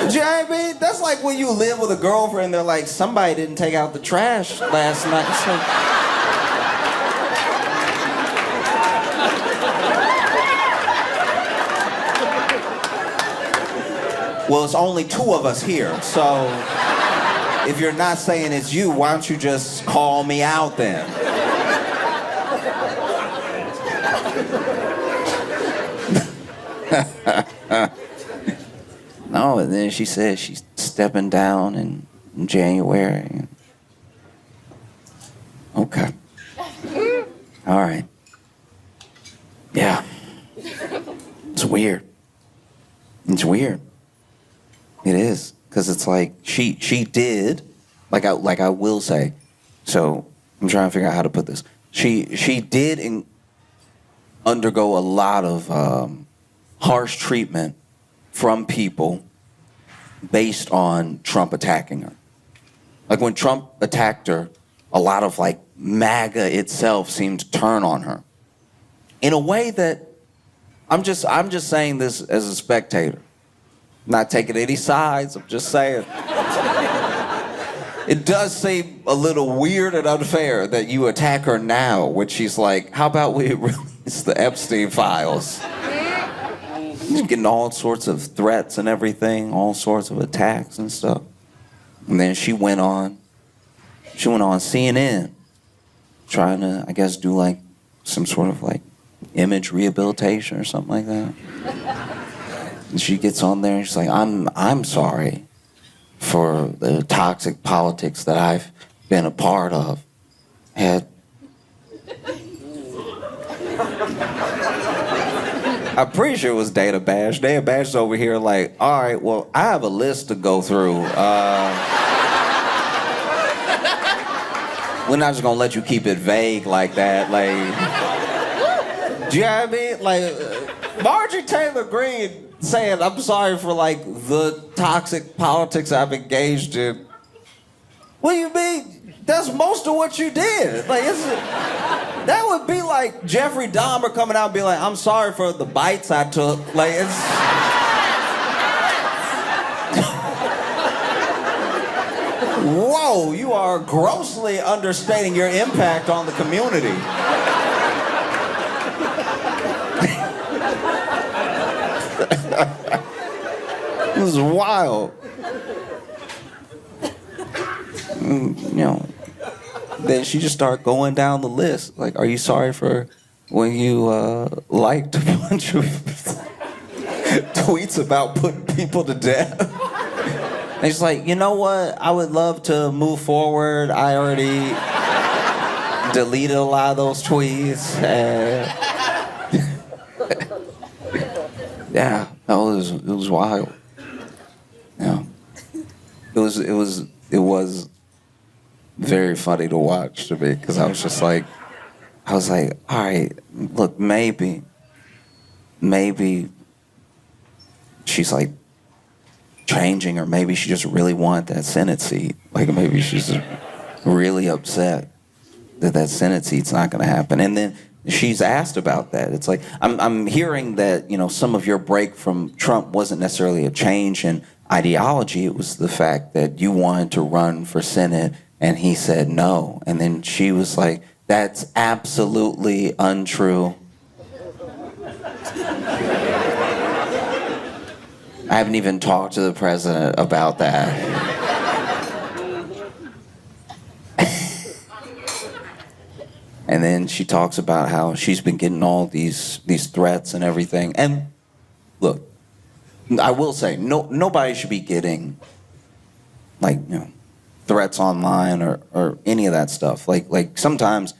Do you know what I mean? That's like when you live with a girlfriend, they're like, somebody didn't take out the trash last night. It's like... Well, it's only two of us here, so if you're not saying it's you, why don't you just call me out then? No, and then she said she's stepping down in January. Okay. All right. Yeah. It's weird. It's weird. It is. Because it's like she did, like I will say, so I'm trying to figure out how to put this. She did undergo a lot of harsh treatment from people based on Trump attacking her. Like when Trump attacked her, a lot of like MAGA itself seemed to turn on her. In a way that I'm just saying this as a spectator. Not taking any sides, I'm just saying. It does seem a little weird and unfair that you attack her now when she's like, how about we release the Epstein files? She's getting all sorts of threats and everything, all sorts of attacks and stuff. And then she went on CNN, trying to, I guess, do like some sort of like image rehabilitation or something like that. And she gets on there and she's like, I'm sorry for the toxic politics that I've been a part of. And I'm pretty sure it was Data Bash. Data Bash is over here like, all right, well, I have a list to go through. We're not just gonna let you keep it vague like that. Like, do you know what I mean? Like, Marjorie Taylor Greene saying, I'm sorry for like the toxic politics I've engaged in. What do you mean? That's most of what you did. Like, that would be like Jeffrey Dahmer coming out and be like, I'm sorry for the bites I took. Like, it's... Whoa, you are grossly understating your impact on the community. This is wild. You know, then she just started going down the list. Like, are you sorry for when you liked a bunch of tweets about putting people to death? And she's like, you know what? I would love to move forward. I already deleted a lot of those tweets. Yeah, it was wild. Yeah, it was very funny to watch to me because I was like, all right, look, maybe she's like changing, or maybe she just really wanted that Senate seat. Like, maybe she's really upset that Senate seat's not going to happen. And then she's asked about that. It's like, I'm hearing that, you know, some of your break from Trump wasn't necessarily a change in ideology. It was the fact that you wanted to run for Senate and he said no. And then she was like, that's absolutely untrue. I haven't even talked to the president about that. And then she talks about how she's been getting all these threats and everything. And look, I will say, nobody should be getting, like, you know, threats online or any of that stuff. Like sometimes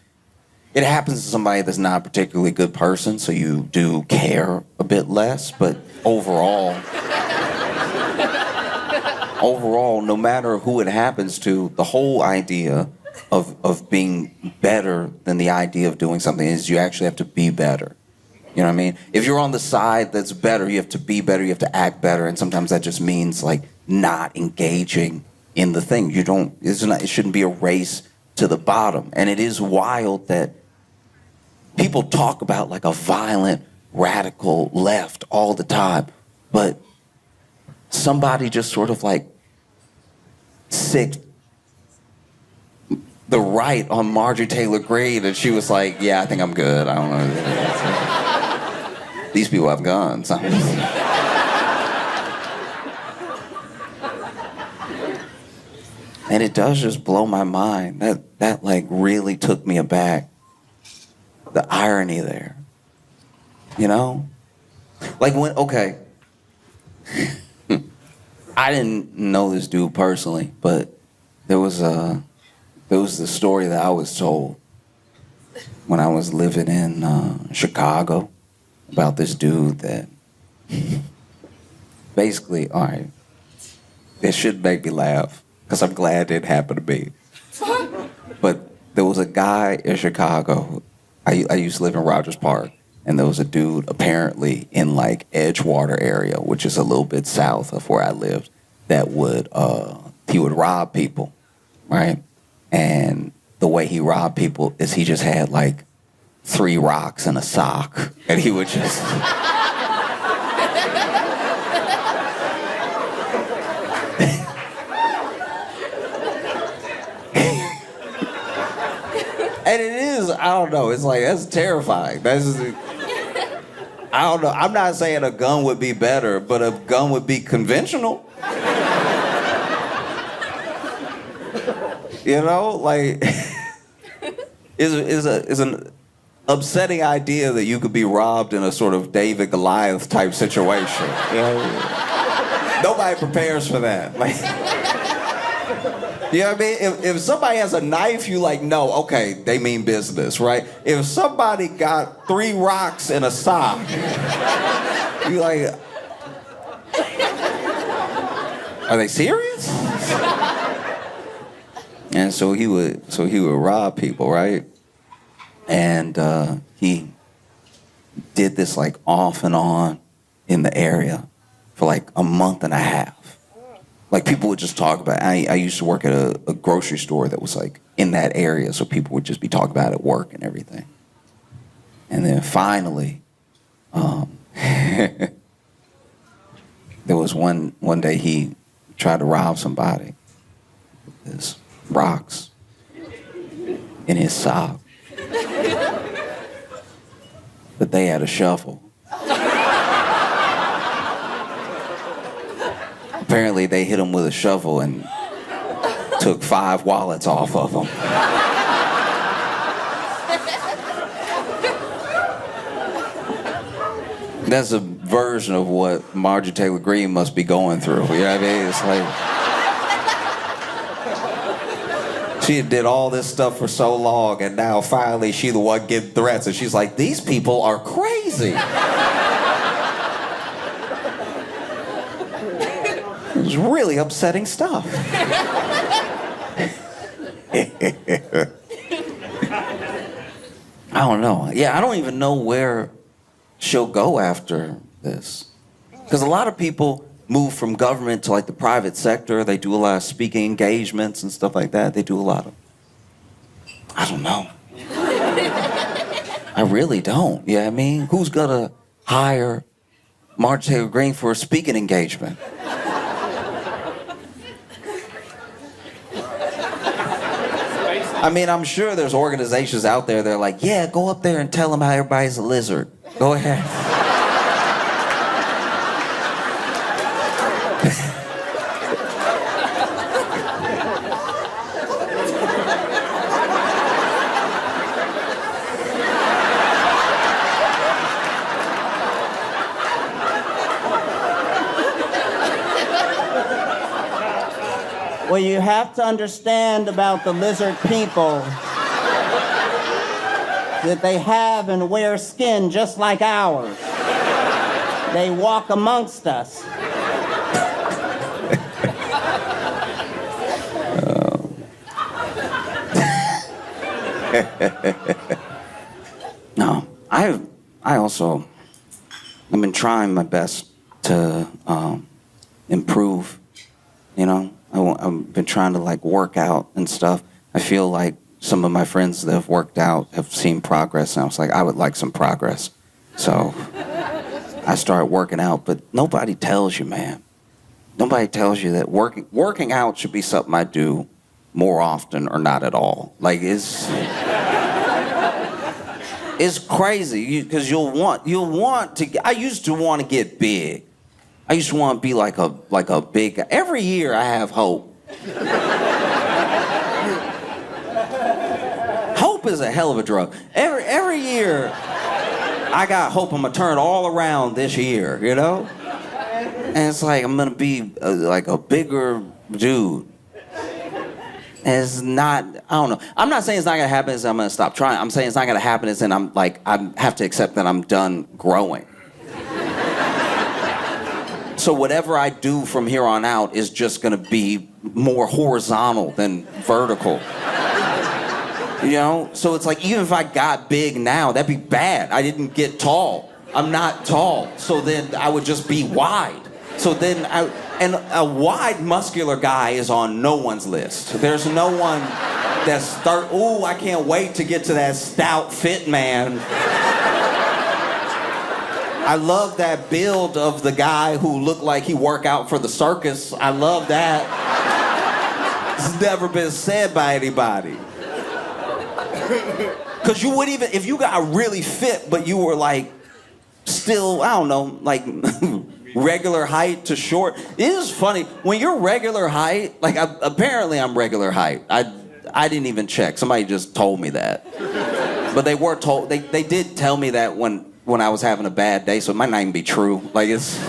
it happens to somebody that's not a particularly good person, so you do care a bit less. But overall, no matter who it happens to, the whole idea of being better than the idea of doing something is you actually have to be better. You know what I mean? If you're on the side that's better, you have to be better, you have to act better, and sometimes that just means like not engaging in the thing. It shouldn't be a race to the bottom. And it is wild that people talk about like a violent, radical left all the time, but somebody just sort of like sicked the right on Marjorie Taylor Greene, and she was like, yeah, I think I'm good. I don't know. These people have guns. And it does just blow my mind. That like really took me aback. The irony there. You know? Like okay. I didn't know this dude personally, but there was the story that I was told when I was living in Chicago about this dude that basically, all right, it should make me laugh because I'm glad it happened to me. But there was a guy in Chicago. I used to live in Rogers Park, and there was a dude apparently in like Edgewater area, which is a little bit south of where I lived, that he would rob people, right? And the way he robbed people is he just had like 3 rocks and a sock, and he would just and it is, I don't know, it's like, that's terrifying. I don't know, I'm not saying a gun would be better, but a gun would be conventional. You know, like, upsetting idea that you could be robbed in a sort of David Goliath type situation. You know? Nobody prepares for that. Like, you know what I mean? If somebody has a knife, you like, no, okay, they mean business, right? If somebody got 3 rocks and a sock, you like, are they serious? And so he would rob people, right? And he did this like off and on in the area for like a month and a half. Like people would just talk about it. I used to work at a grocery store that was like in that area, so people would just be talking about it at work and everything. And then finally, there was one day he tried to rob somebody with his rocks in his sock. But they had a shovel. Apparently they hit him with a shovel and took 5 wallets off of him. That's a version of what Marjorie Taylor Greene must be going through. You know what I mean? It's like she did all this stuff for so long, and now finally she the one getting threats, and she's like, these people are crazy. It was really upsetting stuff. I don't know. Yeah, I don't even know where she'll go after this. Because a lot of people move from government to like the private sector. They do a lot of speaking engagements and stuff like that. They do a lot of... I don't know. I really don't. Yeah, I mean, who's gonna hire Marjorie Taylor Greene for a speaking engagement? I mean, I'm sure there's organizations out there that are like, yeah, go up there and tell them how everybody's a lizard. Go ahead. Well, you have to understand about the lizard people that they have and wear skin just like ours. They walk amongst us. No, I've been trying my best to improve, you know. I've been trying to like work out and stuff. I feel like some of my friends that have worked out have seen progress, and I was like, I would like some progress. So I started working out, but nobody tells you, man. Nobody tells you that working out should be something I do more often or not at all. Like it's crazy because you'll want to. I used to want to get big. I used to want to be like a big guy. Every year I have hope. Hope is a hell of a drug. Every year I got hope I'm gonna turn all around this year, you know? And it's like I'm gonna be like a bigger dude. And it's not, I don't know. I'm not saying it's not gonna happen as I'm gonna stop trying. I'm saying it's not gonna happen as in I have to accept that I'm done growing. So whatever I do from here on out is just gonna be more horizontal than vertical. You know? So it's like, even if I got big now, that'd be bad. I didn't get tall. I'm not tall. So then I would just be wide. So then and a wide, muscular guy is on no one's list. There's no one that's ooh, I can't wait to get to that stout, fit man. I love that build of the guy who looked like he worked out for the circus. I love that. It's never been said by anybody. Because you would even, if you got really fit, but you were like, still, I don't know, like regular height to short. It is funny, when you're regular height, like apparently I'm regular height. I didn't even check. Somebody just told me that. But they were told, they did tell me that when I was having a bad day, so it might not even be true. Like, it's...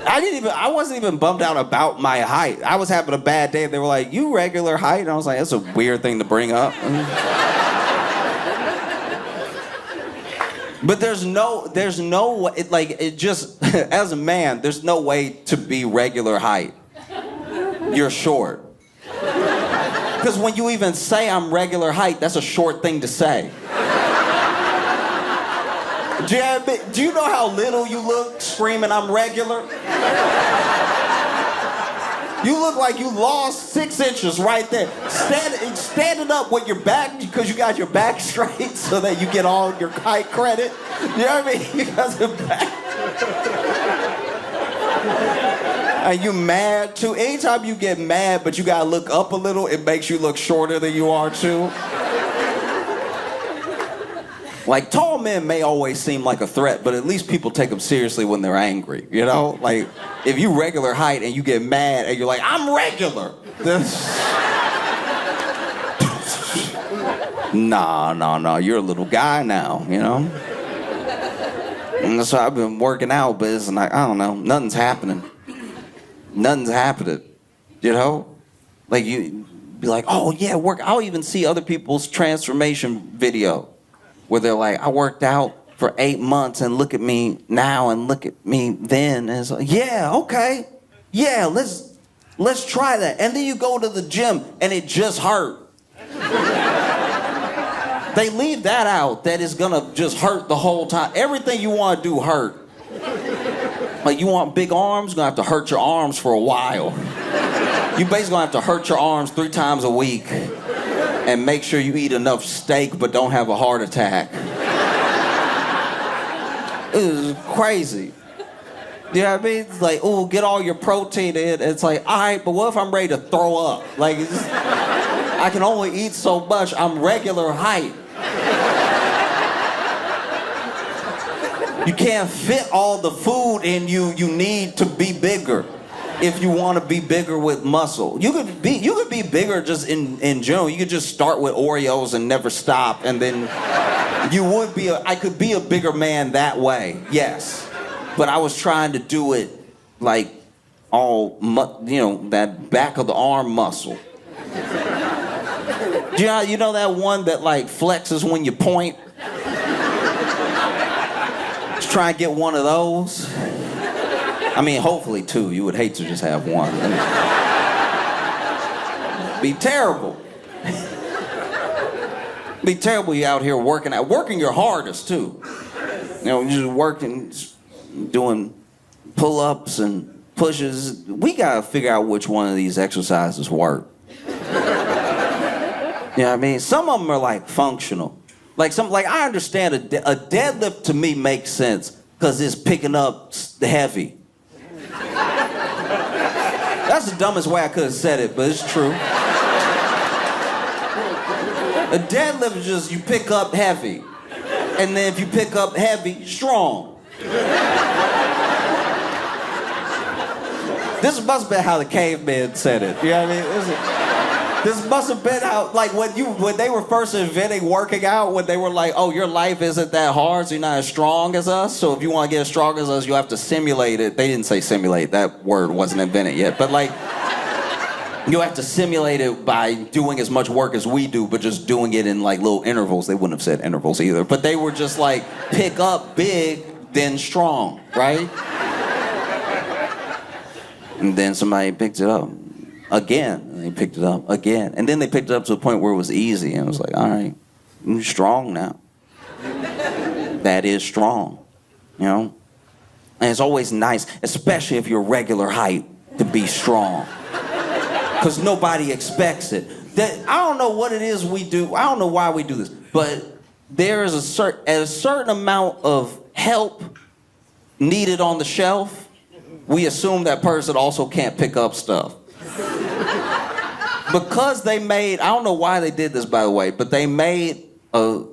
I wasn't even bummed out about my height. I was having a bad day, and they were like, "You regular height?" And I was like, "That's a weird thing to bring up." But there's no as a man, there's no way to be regular height. You're short. Because when you even say I'm regular height, that's a short thing to say. Do you know how little you look screaming I'm regular? You look like you lost 6 inches right there. Standing up with your back, because you got your back straight so that you get all your height credit. You know what I mean? You got your back. And you mad too. Anytime you get mad, but you gotta look up a little, it makes you look shorter than you are too. Like, tall men may always seem like a threat, but at least people take them seriously when they're angry, you know? Like, if you regular height and you get mad and you're like, I'm regular. Nah, you're a little guy now, you know? And so I've been working out, but it's like, I don't know, nothing's happening. Nothing's happening, you know? Like, you be like, oh yeah, I'll even see other people's transformation video where they're like, I worked out for 8 months and look at me now and look at me then. And it's like, yeah, okay. Yeah, let's try that. And then you go to the gym and it just hurt. They leave that out, that is gonna just hurt the whole time. Everything you wanna do hurt. Like, you want big arms, you're gonna have to hurt your arms for a while. You basically gonna have to hurt your arms 3 times a week and make sure you eat enough steak but don't have a heart attack. It was crazy. You know what I mean? It's like, oh, get all your protein in. It's like, all right, but what if I'm ready to throw up? Like, I can only eat so much. I'm regular height. You can't fit all the food in you. You need to be bigger if you want to be bigger with muscle. You could be bigger just in general. You could just start with Oreos and never stop, and then I could be a bigger man that way, yes. But I was trying to do it like that back of the arm muscle. You know that one that like flexes when you point? Just try and get one of those. I mean, hopefully 2. You would hate to just have one. Be terrible. Be terrible. You out here working your hardest too. You know, just working, doing pull-ups and pushes. We gotta figure out which one of these exercises work. You know what I mean? Some of them are like functional. Like I understand a deadlift to me makes sense because it's picking up the heavy. That's the dumbest way I could have said it, but it's true. A deadlift is just you pick up heavy. And then if you pick up heavy, strong. This must have been how the cavemen said it. You know what I mean? This must have been how, like, when they were first inventing working out, when they were like, oh, your life isn't that hard, so you're not as strong as us, so if you want to get as strong as us, you have to simulate it. They didn't say simulate, that word wasn't invented yet, but like, you have to simulate it by doing as much work as we do, but just doing it in like little intervals. They wouldn't have said intervals either, but they were just like, pick up big, then strong, right? And then somebody picked it up. Again, and they picked it up again. And then they picked it up to a point where it was easy. And it was like, all right, you're strong now. That is strong, you know? And it's always nice, especially if you're regular height, to be strong. Because nobody expects it. I don't know what it is we do. I don't know why we do this. But there is a certain amount of help needed on the shelf, we assume that person also can't pick up stuff. Because they made, I don't know why they did this, by the way, but they made a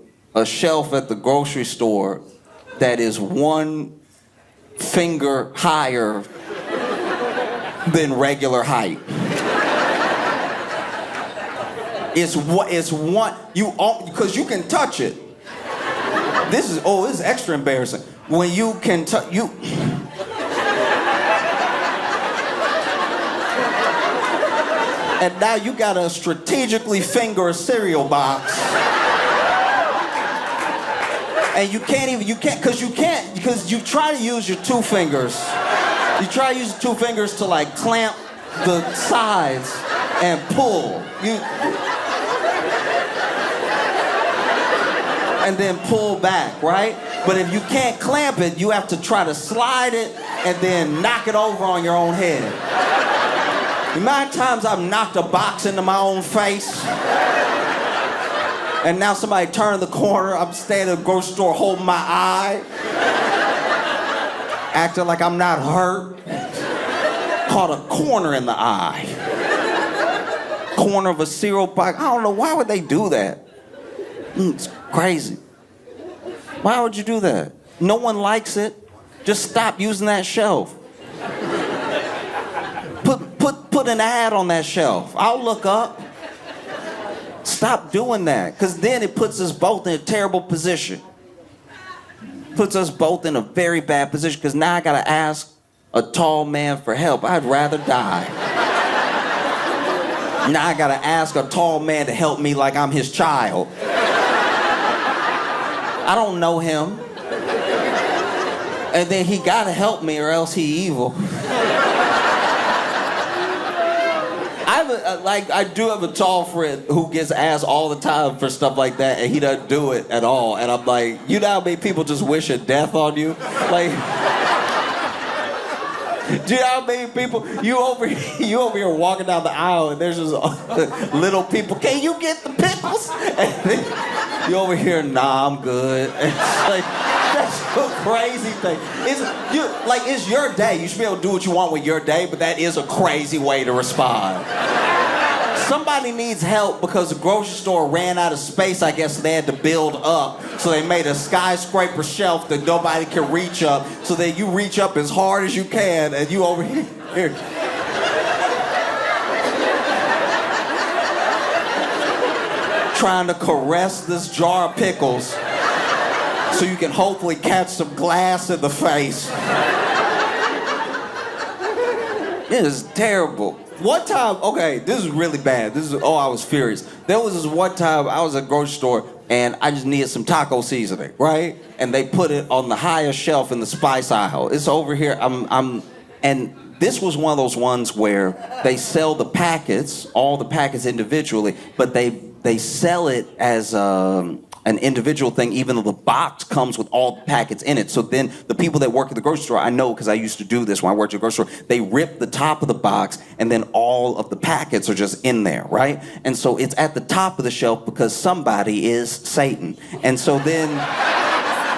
shelf at the grocery store that is 1 finger higher than regular height. It's one, because you can touch it. This is extra embarrassing. When you can touch, and now you gotta strategically finger a cereal box. And because you try to use your two fingers. You try to use your two fingers to like clamp the sides and pull. And then pull back, right? But if you can't clamp it, you have to try to slide it and then knock it over on your own head. The amount of times I've knocked a box into my own face, and now somebody turned the corner, I'm standing at the grocery store holding my eye, acting like I'm not hurt. Caught a corner in the eye. Corner of a cereal box. I don't know, why would they do that? It's crazy. Why would you do that? No one likes it. Just stop using that shelf. Put an ad on that shelf. I'll look up. Stop doing that, because then it puts us both in a terrible position. Puts us both in a very bad position, because now I gotta ask a tall man for help. I'd rather die. Now I gotta ask a tall man to help me like I'm his child. I don't know him. And then he gotta help me or else he evil. I do have a tall friend who gets asked all the time for stuff like that, and he doesn't do it at all. And I'm like, you know how many people just wish a death on you? Like, do you know how many people, you over here walking down the aisle, and there's just little people, can you get the pickles? And then you over here, nah, I'm good. And it's like, that's a crazy thing. It's your day. You should be able to do what you want with your day, but that is a crazy way to respond. Somebody needs help because the grocery store ran out of space, I guess they had to build up. So they made a skyscraper shelf that nobody can reach up. So that you reach up as hard as you can, and you over here. Trying to caress this jar of pickles so you can hopefully catch some glass in the face. It is terrible. One time, okay, this is really bad. I was furious. There was this one time I was at a grocery store and I just needed some taco seasoning, right? And they put it on the highest shelf in the spice aisle. It's over here. And this was one of those ones where they sell the packets, all the packets individually, but they sell it as an individual thing, even though the box comes with all the packets in it. So then the people that work at the grocery store, I know because I used to do this when I worked at the grocery store, they rip the top of the box and then all of the packets are just in there, right? And so it's at the top of the shelf because somebody is Satan. And so then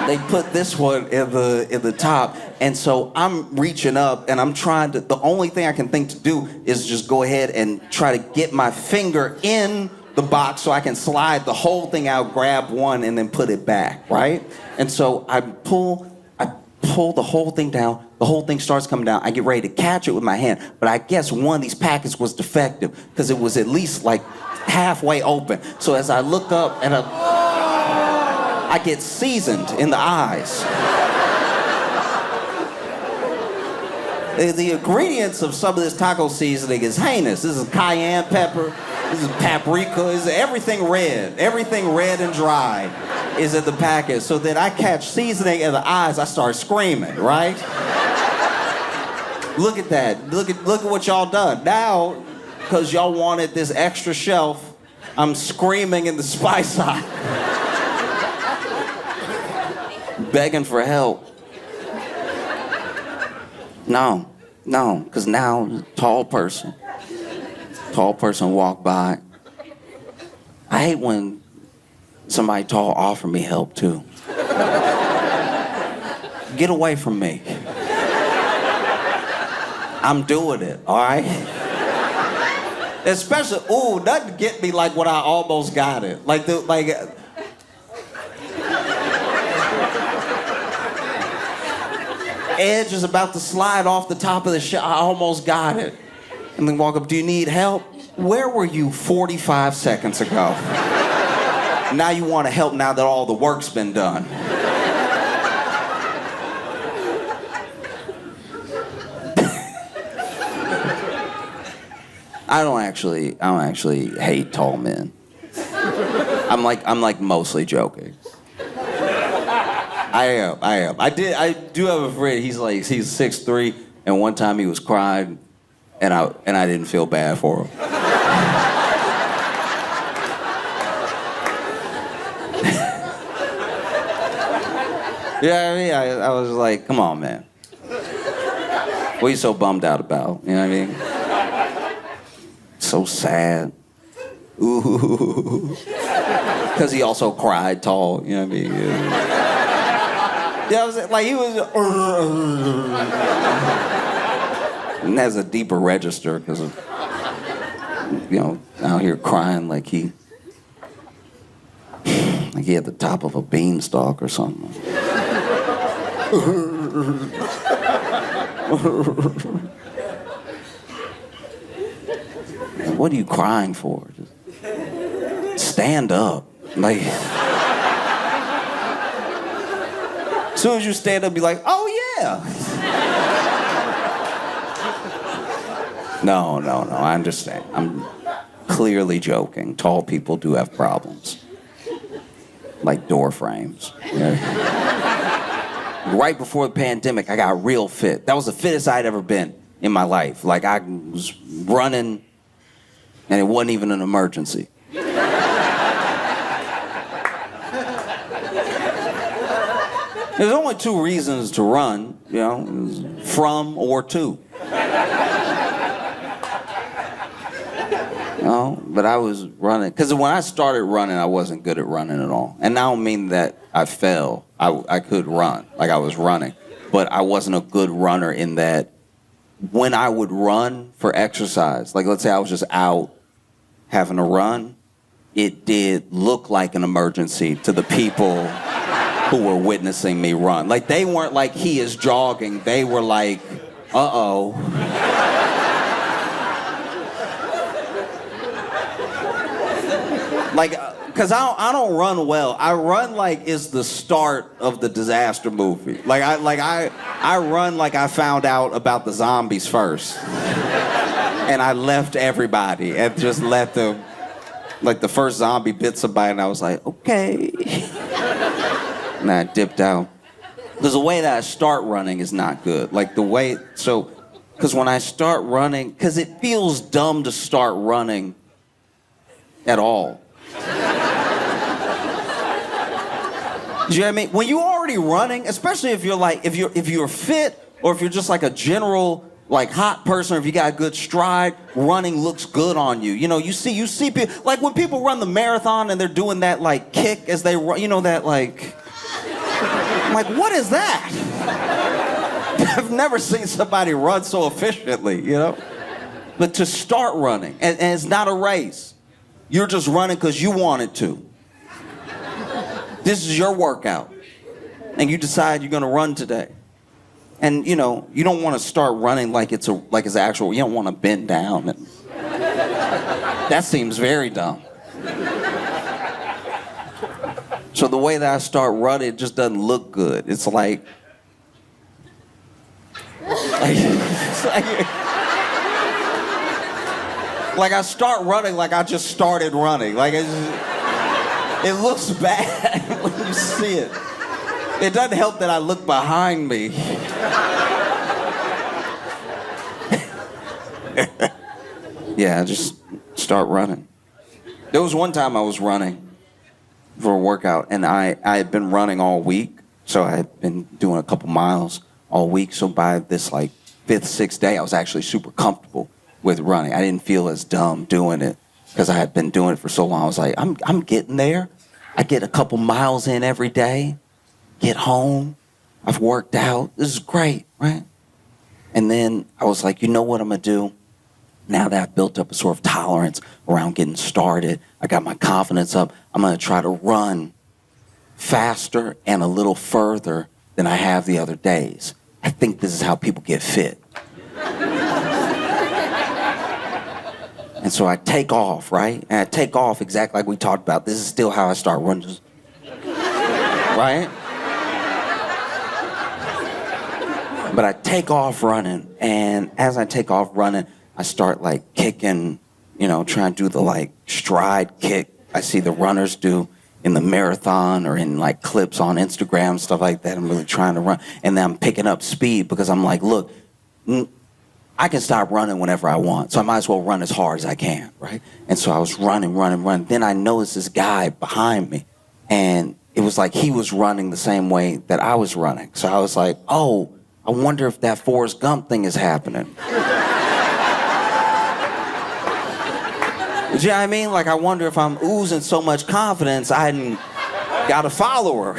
they put this one in the top. And so I'm reaching up and I'm trying to, the only thing I can think to do is just go ahead and try to get my finger in the box so I can slide the whole thing out, grab one, and then put it back, right? And so I pull the whole thing down. The whole thing starts coming down. I get ready to catch it with my hand, but I guess one of these packets was defective because it was at least like halfway open. So as I look up and I get seasoned in the eyes. The ingredients of some of this taco seasoning is heinous. This is cayenne pepper. This is paprika. This is everything red. Everything red and dry is in the package. So then I catch seasoning in the eyes. I start screaming, right? Look at that. Look at what y'all done. Now, because y'all wanted this extra shelf, I'm screaming in the spice aisle. Begging for help. No, because now, tall person walk by. I hate when somebody tall offer me help too. Get away from me. I'm doing it, all right? Especially, nothing get me like when I almost got it. Edge is about to slide off the top of the shelf. I almost got it. And then walk up, do you need help? Where were you 45 seconds ago? Now you want to help now that all the work's been done. I don't actually hate tall men. I'm like mostly joking. I am. I do have a friend. He's 6'3", and one time he was crying, and I didn't feel bad for him. Yeah, I mean, I was like, come on, man. What are you so bummed out about? You know what I mean? So sad. Ooh. Because he also cried tall, you know what I mean? Yeah, I was like, he was... And has a deeper register because of, out here crying like he at the top of a beanstalk or something. What are you crying for? Just stand up. Like, as soon as you stand up, be like, oh yeah. No, I understand. I'm clearly joking. Tall people do have problems. Like door frames. Right before the pandemic, I got real fit. That was the fittest I'd ever been in my life. Like, I was running, and it wasn't even an emergency. There's only two reasons to run, from or to. But I was running, because when I started running, I wasn't good at running at all. And I don't mean that I fell. I could run, like I was running. But I wasn't a good runner in that when I would run for exercise, like let's say I was just out having a run, it did look like an emergency to the people who were witnessing me run. Like, they weren't like, he is jogging. They were like, uh-oh. Like, because I don't run well. I run like it's the start of the disaster movie. I run like I found out about the zombies first. And I left everybody and just let them, like the first zombie bit somebody and I was like, okay. And I dipped out. Because the way that I start running is not good. Because when I start running, because it feels dumb to start running at all. Do you know what I mean? When you're already running, especially if you're fit, or if you're just like a general like hot person, or if you got a good stride, running looks good on you. You see people, like when people run the marathon and they're doing that like kick as they run, that like, I'm like, what is that? I've never seen somebody run so efficiently, But to start running, and it's not a race. You're just running because you wanted to. This is your workout. And you decide you're going to run today. And, you don't want to start running like it's actual. You don't want to bend down. That seems very dumb. So the way that I start running, it just doesn't look good. It's like I start running like I just started running. Like it looks bad when you see it. It doesn't help that I look behind me. Yeah, I just start running. There was one time I was running for a workout, and I had been running all week, so I had been doing a couple miles all week. So by this like 5th, 6th day, I was actually super comfortable with running. I didn't feel as dumb doing it because I had been doing it for so long. I was like, I'm getting there. I get a couple miles in every day, get home, I've worked out. This is great, right? And then I was like, you know what I'm gonna do? Now that I've built up a sort of tolerance around getting started, I got my confidence up, I'm gonna try to run faster and a little further than I have the other days. I think this is how people get fit. And so I take off, right? And I take off exactly like we talked about. This is still how I start running. Right? But I take off running, and as I take off running, I start like kicking, trying to do the like stride kick I see the runners do in the marathon or in like clips on Instagram, stuff like that. I'm really trying to run. And then I'm picking up speed because I'm like, look, I can stop running whenever I want, so I might as well run as hard as I can, right? And so I was running. Then I noticed this guy behind me, and it was like he was running the same way that I was running. So I was like, oh, I wonder if that Forrest Gump thing is happening. You know what I mean? Like, I wonder if I'm oozing so much confidence I hadn't got a follower.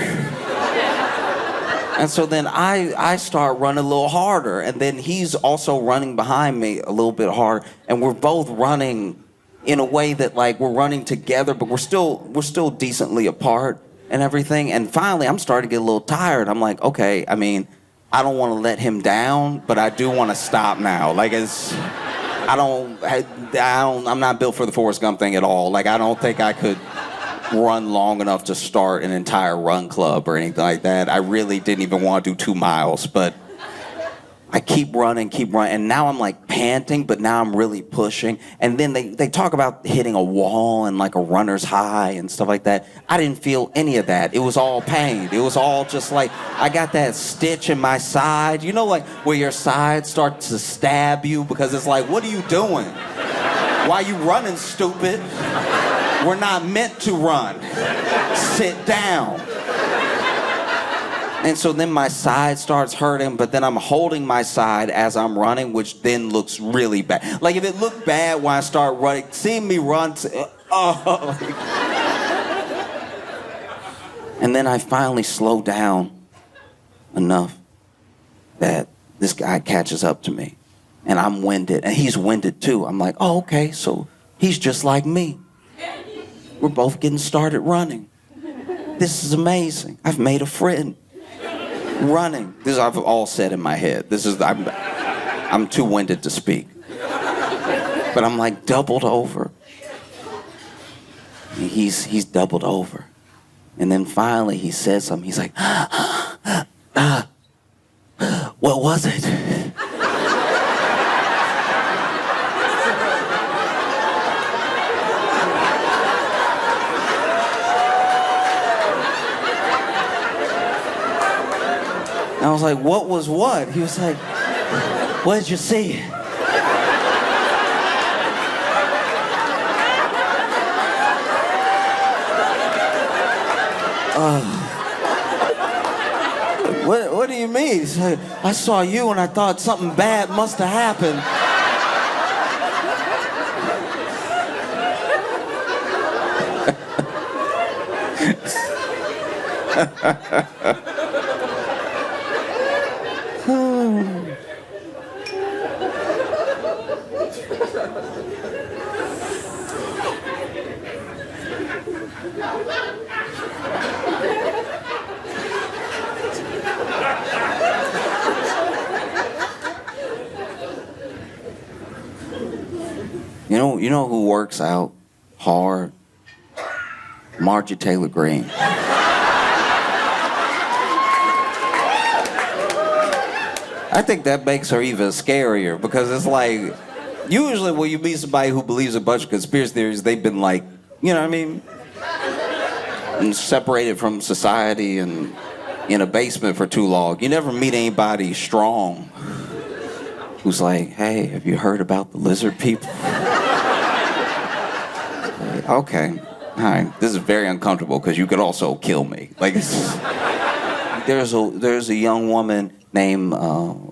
And so then I start running a little harder, and then he's also running behind me a little bit harder, and we're both running in a way that like we're running together, but we're still decently apart and everything. And finally, I'm starting to get a little tired. I'm like, okay, I mean, I don't want to let him down, but I do want to stop now. Like I'm not built for the Forrest Gump thing at all. Like, I don't think I could run long enough to start an entire run club or anything like that. I really didn't even want to do 2 miles, but I keep running, and now I'm like panting, but now I'm really pushing. And then they talk about hitting a wall and like a runner's high and stuff like that. I didn't feel any of that. It was all pain. It was all just like, I got that stitch in my side, like where your side starts to stab you because it's like, what are you doing? Why are you running, stupid? We're not meant to run. Sit down. And so then my side starts hurting, but then I'm holding my side as I'm running, which then looks really bad. Like, if it looked bad when I start running, seeing me run, And then I finally slow down enough that this guy catches up to me. And I'm winded, and he's winded too. I'm like, oh, okay, so he's just like me. We're both getting started running. This is amazing. I've made a friend. Running. This I've all said in my head. I'm too winded to speak. But I'm like doubled over. And he's doubled over. And then finally he says something. He's like, what was it? I was like, what was what? He was like, what did you see? What do you mean? He's like, I saw you and I thought something bad must have happened. You know who works out hard? Marjorie Taylor Greene. I think that makes her even scarier because it's like, usually when you meet somebody who believes a bunch of conspiracy theories, they've been like, you know what I mean? And separated from society and in a basement for too long. You never meet anybody strong who's like, hey, have you heard about the lizard people? Okay, all right, this is very uncomfortable because you could also kill me. Like, there's a young woman named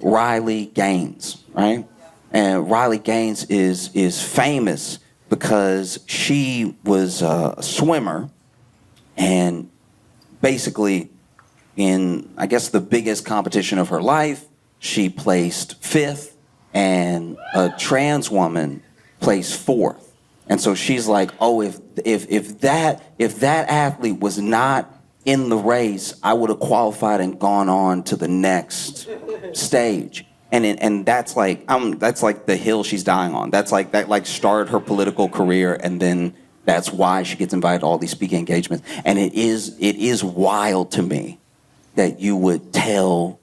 Riley Gaines, right? And Riley Gaines is famous because she was a swimmer, and basically in, I guess, the biggest competition of her life, she placed 5th, and a trans woman placed 4th. And so she's like, oh, if that athlete was not in the race, I would have qualified and gone on to the next stage. And that's like the hill she's dying on. That's like that like started her political career, and then that's why she gets invited to all these speaking engagements. And it is wild to me that you would tell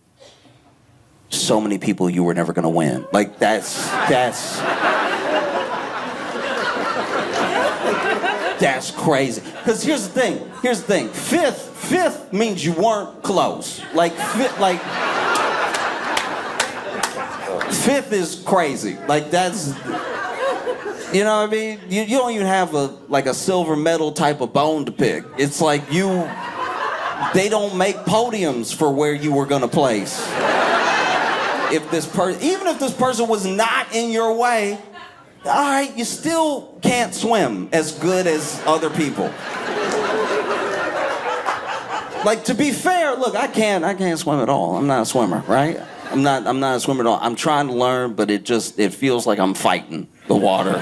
so many people you were never going to win. Like that's crazy. Because here's the thing. Fifth means you weren't close. Fifth is crazy. Like that's, you know what I mean? You don't even have a silver medal type of bone to pick. It's like they don't make podiums for where you were gonna place. Even if this person was not in your way, all right, you still can't swim as good as other people. Like, to be fair, look, I can't swim at all. I'm not a swimmer, right? I'm not a swimmer at all. I'm trying to learn, but it feels like I'm fighting the water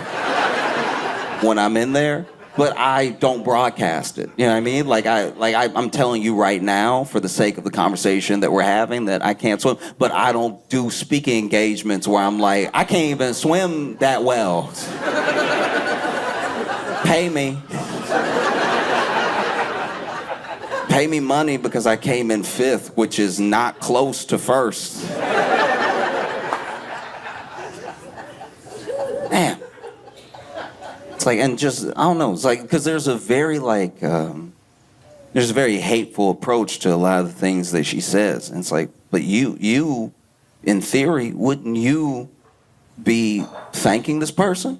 when I'm in there. But I don't broadcast it. You know what I mean? I'm telling you right now, for the sake of the conversation that we're having, that I can't swim. But I don't do speaking engagements where I'm like, I can't even swim that well. Pay me. Pay me money because I came in fifth, which is not close to first. Man. It's like, and just, I don't know, it's like, because there's a very there's a very hateful approach to a lot of the things that she says. And it's like, but you, in theory, wouldn't you be thanking this person?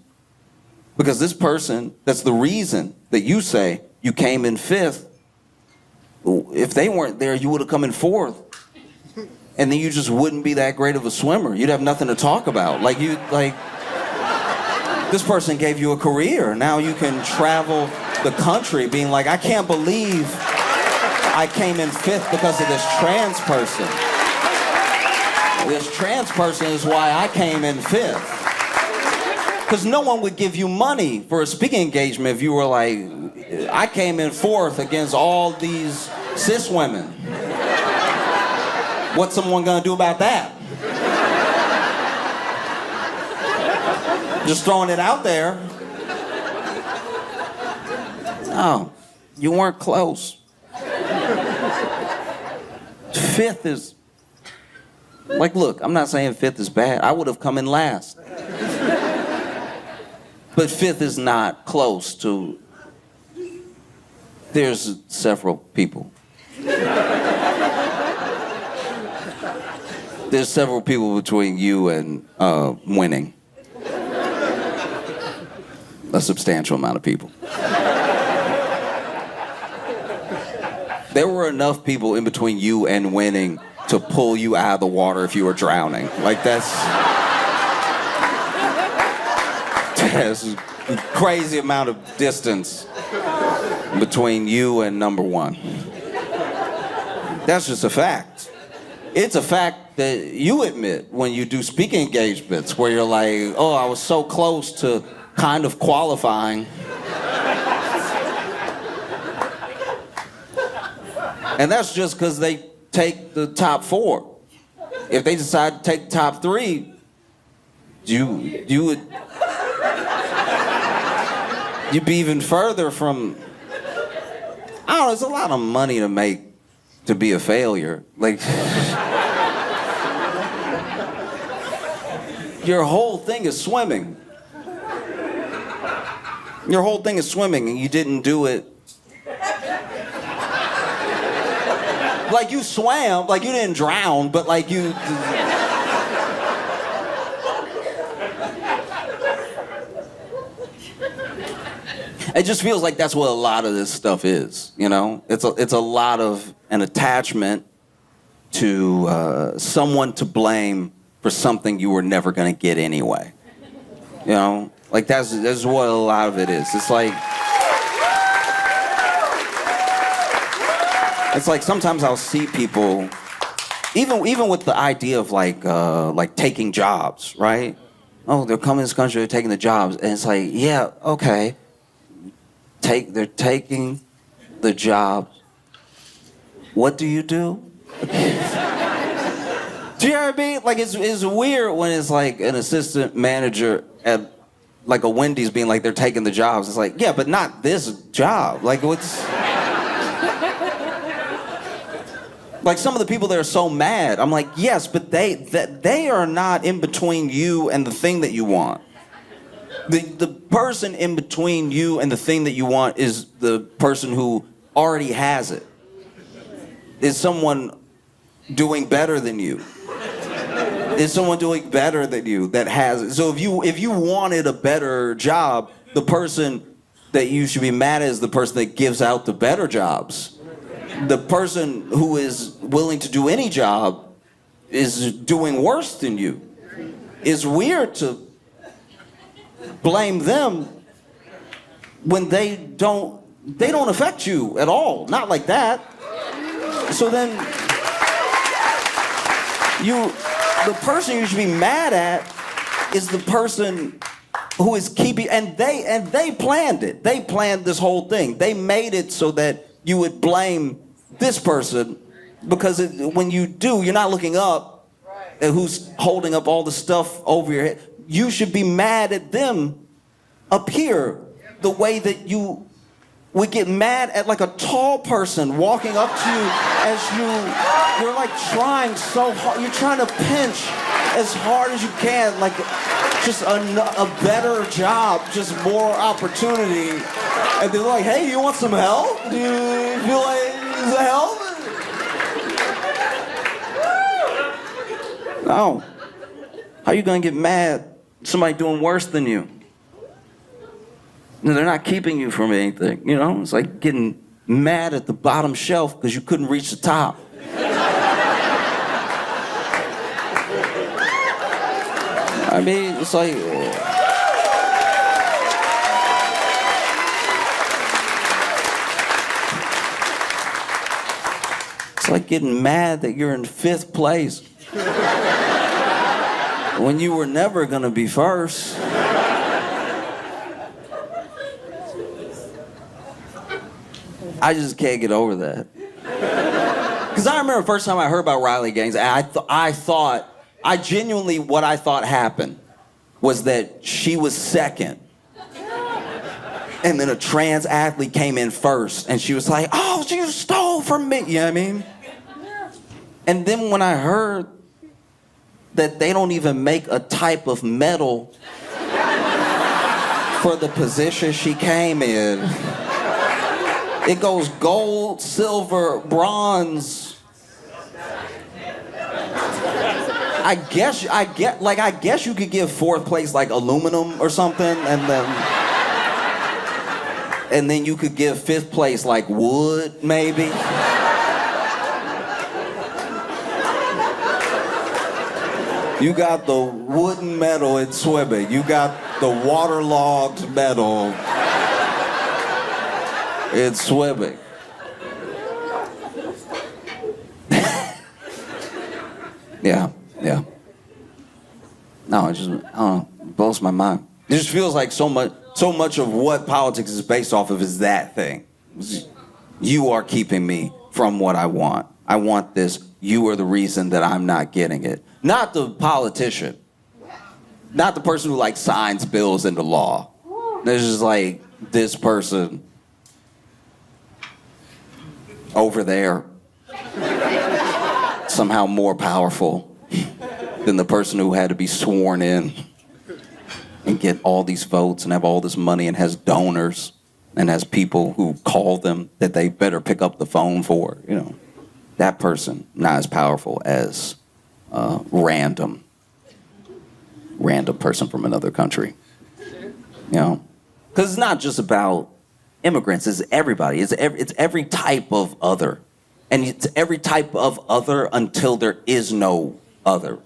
Because this person, that's the reason that you say you came in fifth. If they weren't there, you would have come in fourth. And then you just wouldn't be that great of a swimmer. You'd have nothing to talk about. This person gave you a career. Now you can travel the country being like, I can't believe I came in fifth because of this trans person. This trans person is why I came in fifth. Because no one would give you money for a speaking engagement if you were like, I came in fourth against all these cis women. What's someone gonna do about that? Just throwing it out there. No, you weren't close. Fifth is, like, look, I'm not saying fifth is bad. I would have come in last. But fifth is not close to, there's several people. There's several people between you and winning. A substantial amount of people. There were enough people in between you and winning to pull you out of the water if you were drowning. Like, that's a crazy amount of distance between you and number one. That's just a fact. It's a fact that you admit when you do speaking engagements where you're like, oh, I was so close to kind of qualifying. And that's just because they take the top four. If they decide to take the top three, you'd be even further from, I don't know, it's a lot of money to make to be a failure. Like, your whole thing is swimming. Your whole thing is swimming, and you didn't do it. Like, you swam, like you didn't drown, but like you. It just feels like that's what a lot of this stuff is, you know? It's a lot of an attachment to someone to blame for something you were never gonna get anyway. You know? Like, that's what a lot of it is. It's like sometimes I'll see people, even with the idea of like taking jobs, right? Oh, they're coming to this country, they're taking the jobs, and it's like, yeah, okay, they're taking the jobs. What do you do? Do you know what I mean? Like, it's weird when it's like an assistant manager at like a Wendy's being like they're taking the jobs. It's like, yeah, but not this job. Like, what's... Like, some of the people that are so mad, I'm like, yes, but they are not in between you and the thing that you want. The person in between you and the thing that you want is the person who already has it. Is someone doing better than you? Is someone doing better than you that has it? So if you wanted a better job, the person that you should be mad at is the person that gives out the better jobs. The person who is willing to do any job is doing worse than you. It's weird to blame them when they don't affect you at all. Not like that. So then the person you should be mad at is the person who is keeping, and they planned it. They planned this whole thing. They made it so that you would blame this person, because when you do, you're not looking up at who's holding up all the stuff over your head. You should be mad at them up here, the way that you would get mad at like a tall person walking up to you as you're like trying so hard. You're trying to pinch as hard as you can, like just a better job, just more opportunity. And they're like, hey, you want some help? Do you feel like is it help? No. How are you gonna get mad at somebody doing worse than you? No, they're not keeping you from anything, you know? It's like getting mad at the bottom shelf because you couldn't reach the top. I mean, it's like... It's like getting mad that you're in 5th place when you were never gonna be first. I just can't get over that. Because I remember the first time I heard about Riley Gaines, and I genuinely, what I thought happened was that she was second. And then a trans athlete came in first, and she was like, oh, you stole from me. You know what I mean? And then when I heard that they don't even make a type of medal for the position she came in, it goes gold, silver, bronze. I guess you could give 4th place like aluminum or something, and then you could give 5th place like wood, maybe. You got the wooden medal in swimming. You got the waterlogged medal in swimming. Yeah. No, it just, I don't know, it blows my mind. It just feels like so much of what politics is based off of is that thing. You are keeping me from what I want. I want this. You are the reason that I'm not getting it. Not the politician. Not the person who like signs bills into law. There's just like this person over there, somehow more powerful than the person who had to be sworn in and get all these votes and have all this money and has donors and has people who call them that they better pick up the phone for, you know. That person, not as powerful as random person from another country, you know? Because it's not just about immigrants, it's everybody. It's every type of other. And it's every type of other until there is no other.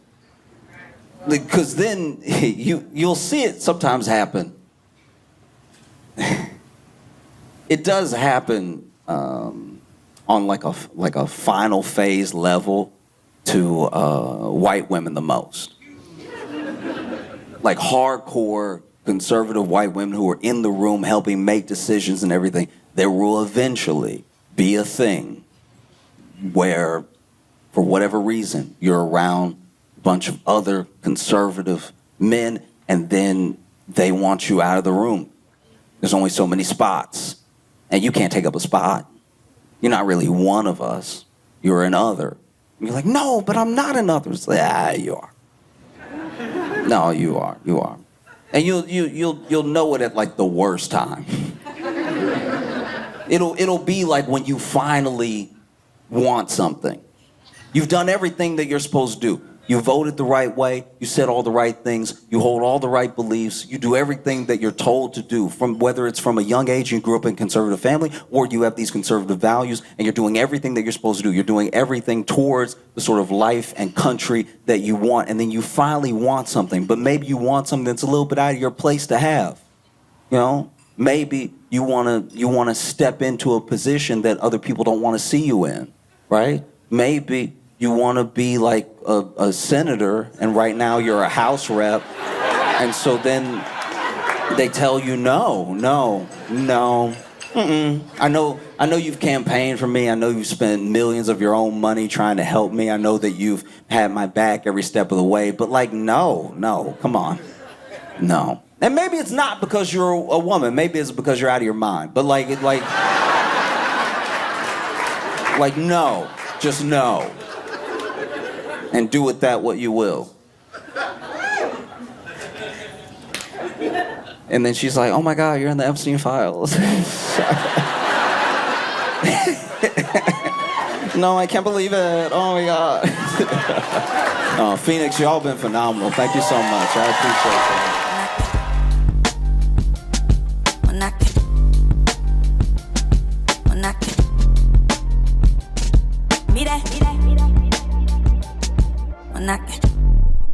Because then you'll see it sometimes happen. It does happen on like a final phase level to white women the most. Like hardcore conservative white women who are in the room helping make decisions and everything. There will eventually be a thing where, for whatever reason, you're around bunch of other conservative men, and then they want you out of the room. There's only so many spots, and you can't take up a spot. You're not really one of us. You're an other. And you're like, no, but I'm not an other. It's like, you are. No, you are. You are. And you'll know it at like the worst time. It'll be like when you finally want something. You've done everything that you're supposed to do. You voted the right way, you said all the right things, you hold all the right beliefs, you do everything that you're told to do, from whether it's from a young age you grew up in a conservative family, or you have these conservative values, and you're doing everything that you're supposed to do. You're doing everything towards the sort of life and country that you want, and then you finally want something, but maybe you want something that's a little bit out of your place to have. You know? Maybe you wanna step into a position that other people don't want to see you in, right? Maybe you want to be like a senator, and right now you're a House rep, and so then they tell you no. I know you've campaigned for me. I know you've spent millions of your own money trying to help me. I know that you've had my back every step of the way, but like, no, come on, no. And maybe it's not because you're a woman. Maybe it's because you're out of your mind. But like no, just no. And do with that what you will. And then she's like, oh my God, you're in the Epstein files. No, I can't believe it. Oh my God. Oh, Phoenix, y'all been phenomenal. Thank you so much. I appreciate that. Mira.